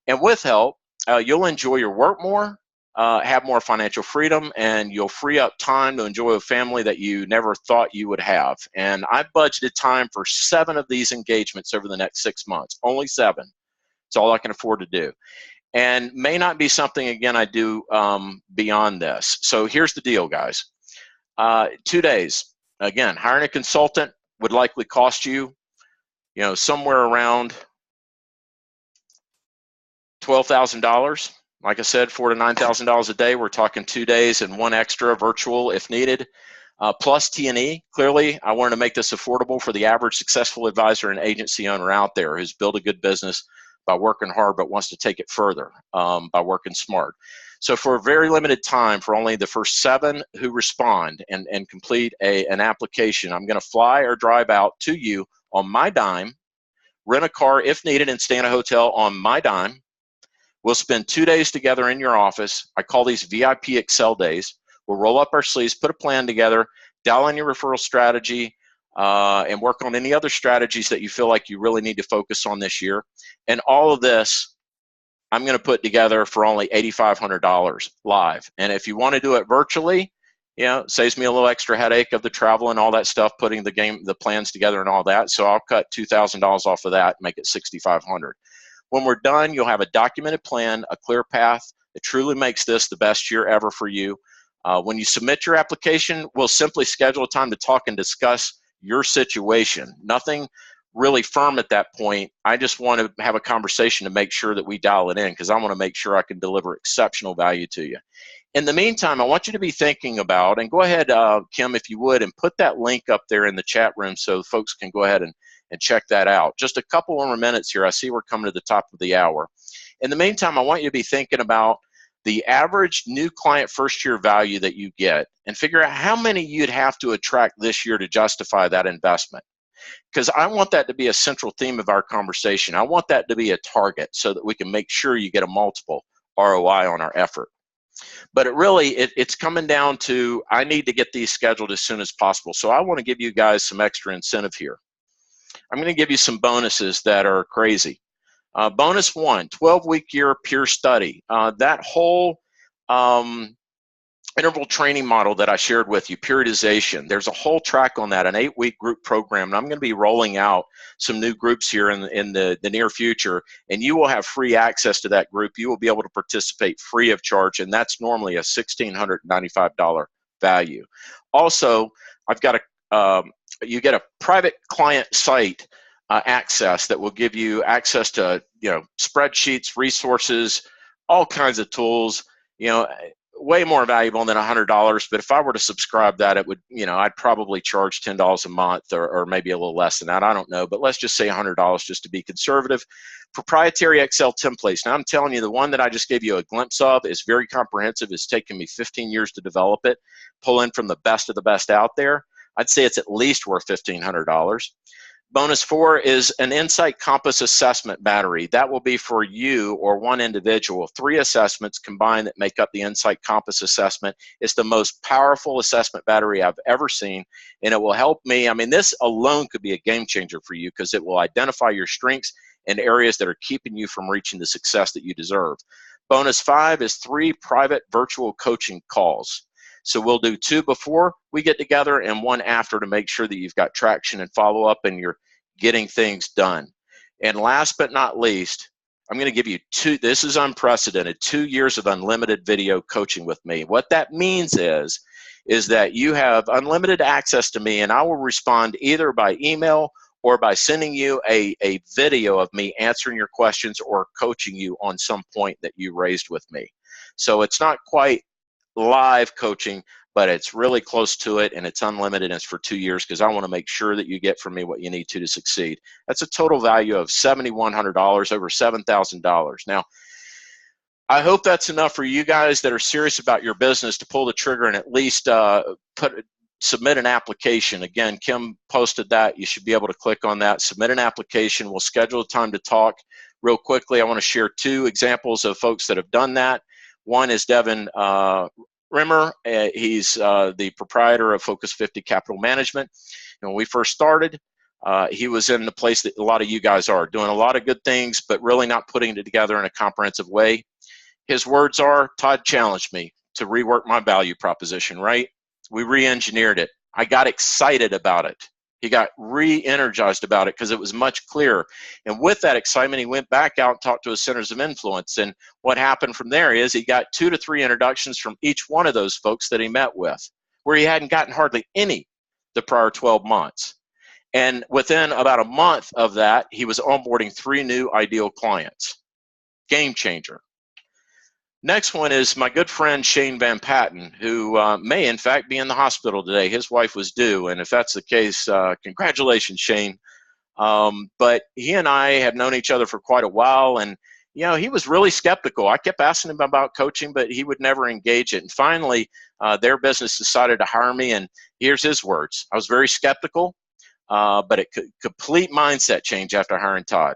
And with help, you'll enjoy your work more, have more financial freedom, and you'll free up time to enjoy a family that you never thought you would have. And I've budgeted time for 7 of these engagements over the next 6 months. Only 7. It's all I can afford to do. And may not be something, again, I do beyond this. So here's the deal, guys. 2 days. Again, hiring a consultant would likely cost you, somewhere around $12,000. Like I said, $4,000 to $9,000 a day. We're talking 2 days and 1 extra virtual if needed, plus T&E. Clearly, I wanted to make this affordable for the average successful advisor and agency owner out there who's built a good business by working hard but wants to take it further by working smart. So for a very limited time, for only the first 7 who respond and complete an application, I'm going to fly or drive out to you on my dime, rent a car if needed, and stay in a hotel on my dime. We'll spend 2 days together in your office. I call these VIP Excel days. We'll roll up our sleeves, put a plan together, dial in your referral strategy, and work on any other strategies that you feel like you really need to focus on this year. And all of this, I'm going to put together for only $8,500 live. And if you want to do it virtually, saves me a little extra headache of the travel and all that stuff, putting the plans together and all that. So I'll cut $2,000 off of that and make it $6,500. When we're done, you'll have a documented plan, a clear path that truly makes this the best year ever for you. When you submit your application, we'll simply schedule a time to talk and discuss your situation. Nothing really firm at that point. I just want to have a conversation to make sure that we dial it in, because I want to make sure I can deliver exceptional value to you. In the meantime, I want you to be thinking about, and go ahead, Kim, if you would, and put that link up there in the chat room so folks can go ahead and check that out. Just a couple more minutes here. I see we're coming to the top of the hour. In the meantime, I want you to be thinking about the average new client first-year value that you get and figure out how many you'd have to attract this year to justify that investment. Because I want that to be a central theme of our conversation. I want that to be a target so that we can make sure you get a multiple ROI on our effort. But it's coming down to, I need to get these scheduled as soon as possible. So I want to give you guys some extra incentive here. I'm going to give you some bonuses that are crazy. Bonus 1, 12-week year peer study. That whole interval training model that I shared with you, periodization, there's a whole track on that, an 8-week group program. And I'm going to be rolling out some new groups here in the near future, and you will have free access to that group. You will be able to participate free of charge, and that's normally a $1,695 value. Also, I've got you get a private client site access that will give you access to spreadsheets, resources, all kinds of tools. Way more valuable than $100. But if I were to subscribe that, it would I'd probably charge $10 a month or maybe a little less than that. I don't know, but let's just say $100 just to be conservative. Proprietary Excel templates. Now I'm telling you, the one that I just gave you a glimpse of is very comprehensive. It's taken me 15 years to develop it. Pull in from the best of the best out there. I'd say it's at least worth $1,500. Bonus 4 is an Insight Compass assessment battery. That will be for you or one individual. 3 assessments combined that make up the Insight Compass assessment. It's the most powerful assessment battery I've ever seen, and it will help me. I mean, this alone could be a game changer for you because it will identify your strengths and areas that are keeping you from reaching the success that you deserve. Bonus 5 is 3 private virtual coaching calls. So we'll do 2 before we get together and 1 after to make sure that you've got traction and follow up and you're getting things done. And last but not least, I'm going to give you 2, this is unprecedented, 2 years of unlimited video coaching with me. What that means is that you have unlimited access to me, and I will respond either by email or by sending you a video of me answering your questions or coaching you on some point that you raised with me. So it's not quite live coaching, but it's really close to it, and it's unlimited, and it's for 2 years because I want to make sure that you get from me what you need to succeed. That's a total value of $7,100, over $7,000. Now, I hope that's enough for you guys that are serious about your business to pull the trigger and at least submit an application. Again, Kim posted that. You should be able to click on that, submit an application. We'll schedule a time to talk. Real quickly, I want to share 2 examples of folks that have done that. One is Devin Rimmer. He's the proprietor of Focus 50 Capital Management. And when we first started, he was in the place that a lot of you guys are, doing a lot of good things, but really not putting it together in a comprehensive way. His words are, Todd challenged me to rework my value proposition, right? We re-engineered it. I got excited about it. He got re-energized about it because it was much clearer. And with that excitement, he went back out and talked to his centers of influence. And what happened from there is he got 2 to 3 introductions from each one of those folks that he met with, where he hadn't gotten hardly any the prior 12 months. And within about a month of that, he was onboarding 3 new ideal clients. Game changer. Next one is my good friend Shane Van Patten, who may in fact be in the hospital today. His wife was due, and if that's the case, congratulations, Shane. But he and I have known each other for quite a while, and he was really skeptical. I kept asking him about coaching, but he would never engage it. And finally, their business decided to hire me, and here's his words. I was very skeptical, but a complete mindset change after hiring Todd.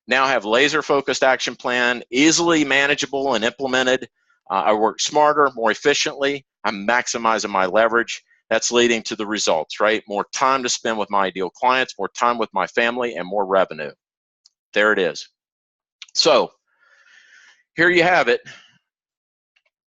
Now have laser-focused action plan, easily manageable and implemented. I work smarter, more efficiently. I'm maximizing my leverage. That's leading to the results, right? More time to spend with my ideal clients, more time with my family, and more revenue. There it is. So here you have it.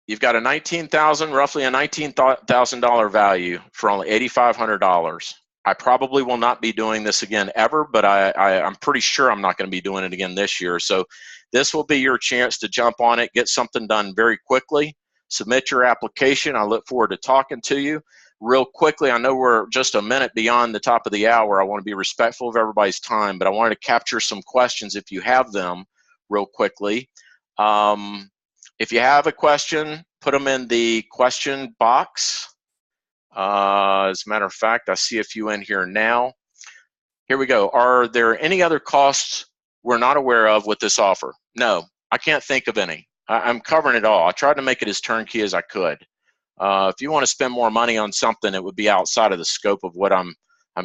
You've got a roughly a $19,000 value for only $8,500. I probably will not be doing this again ever, but I'm pretty sure I'm not going to be doing it again this year. So this will be your chance to jump on it, get something done very quickly, submit your application. I look forward to talking to you. Real quickly, I know we're just a minute beyond the top of the hour. I want to be respectful of everybody's time, but I wanted to capture some questions if you have them real quickly. If you have a question, put them in the question box. As a matter of fact, I see a few in here now. Here we go. Are there any other costs we're not aware of with this offer? No, I can't think of any. I'm covering it all. I tried to make it as turnkey as I could. If you want to spend more money on something, it would be outside of the scope of what I'm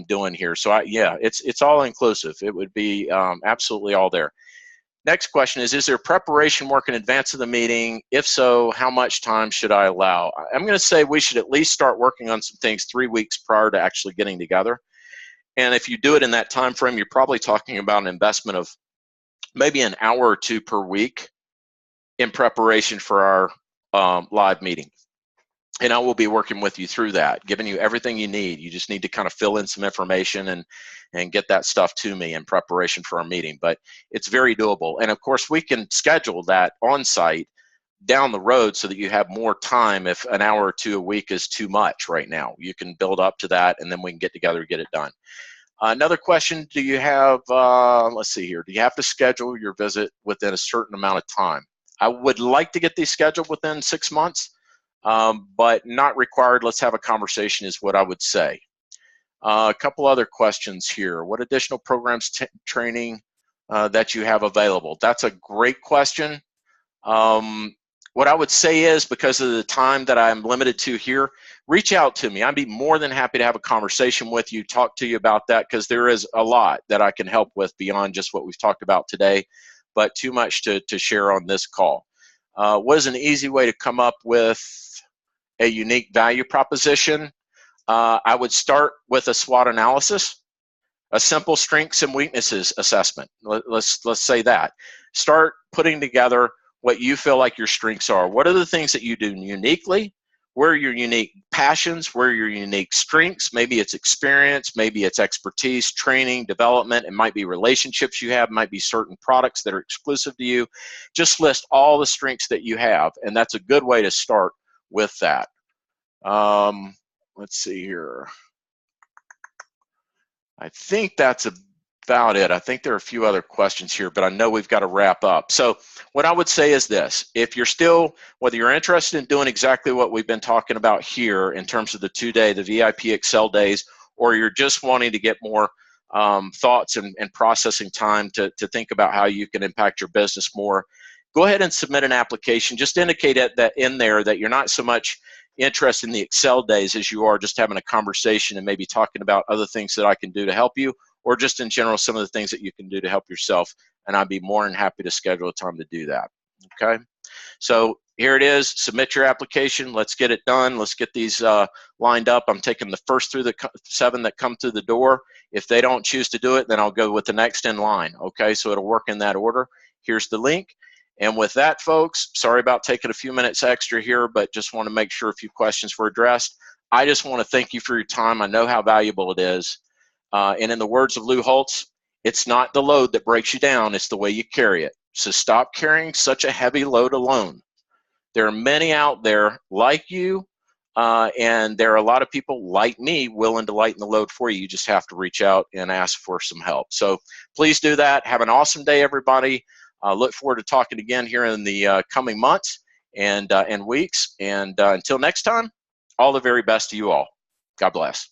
doing here. So yeah, it's all inclusive. It would be absolutely all there. Next question is there preparation work in advance of the meeting? If so, how much time should I allow? I'm going to say we should at least start working on some things 3 weeks prior to actually getting together. And if you do it in that time frame, you're probably talking about an investment of maybe an hour or 2 per week in preparation for our live meeting. And I will be working with you through that, giving you everything you need. You just need to kind of fill in some information and get that stuff to me in preparation for our meeting. But it's very doable. And of course, we can schedule that on site down the road so that you have more time if an hour or 2 a week is too much right now. You can build up to that, and then we can get together and get it done. Another question, do you have, let's see here, do you have to schedule your visit within a certain amount of time? I would like to get these scheduled within 6 months. But not required. Let's have a conversation is what I would say. A couple other questions here. What additional programs, training that you have available? That's a great question. What I would say is, because of the time that I'm limited to here, reach out to me. I'd be more than happy to have a conversation with you, talk to you about that, because there is a lot that I can help with beyond just what we've talked about today, but too much to share on this call. What is an easy way to come up with a unique value proposition? I would start with a SWOT analysis, a simple strengths and weaknesses assessment. Let's say that. Start putting together what you feel like your strengths are. What are the things that you do uniquely? Where are your unique passions? Where are your unique strengths? Maybe it's experience, maybe it's expertise, training, development. It might be relationships you have, it might be certain products that are exclusive to you. Just list all the strengths that you have, and that's a good way to start with that. Let's see here. I think that's about it. I think there are a few other questions here, but I know we've got to wrap up. So what I would say is this: if you're still, whether you're interested in doing exactly what we've been talking about here in terms of the 2-day, the VIP Excel days, or you're just wanting to get more thoughts and processing time to think about how you can impact your business more, go ahead and submit an application. Just indicate that in there that you're not so much interested in the Excel days as you are just having a conversation and maybe talking about other things that I can do to help you, or just in general some of the things that you can do to help yourself, and I'd be more than happy to schedule a time to do that. Okay, so here it is. Submit your application. Let's get it done. Let's get these lined up. I'm taking the first through the 7 that come through the door. If they don't choose to do it, then I'll go with the next in line. Okay, so it'll work in that order. Here's the link. And with that, folks, sorry about taking a few minutes extra here, but just want to make sure a few questions were addressed. I just want to thank you for your time. I know how valuable it is. And in the words of Lou Holtz, it's not the load that breaks you down, it's the way you carry it. So stop carrying such a heavy load alone. There are many out there like you, and there are a lot of people like me willing to lighten the load for you. You just have to reach out and ask for some help. So please do that. Have an awesome day, everybody. Look forward to talking again here in the coming months and weeks. And until next time, all the very best to you all. God bless.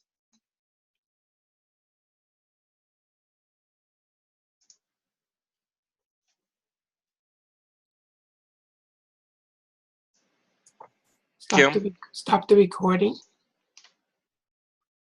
Kim? Stop the recording.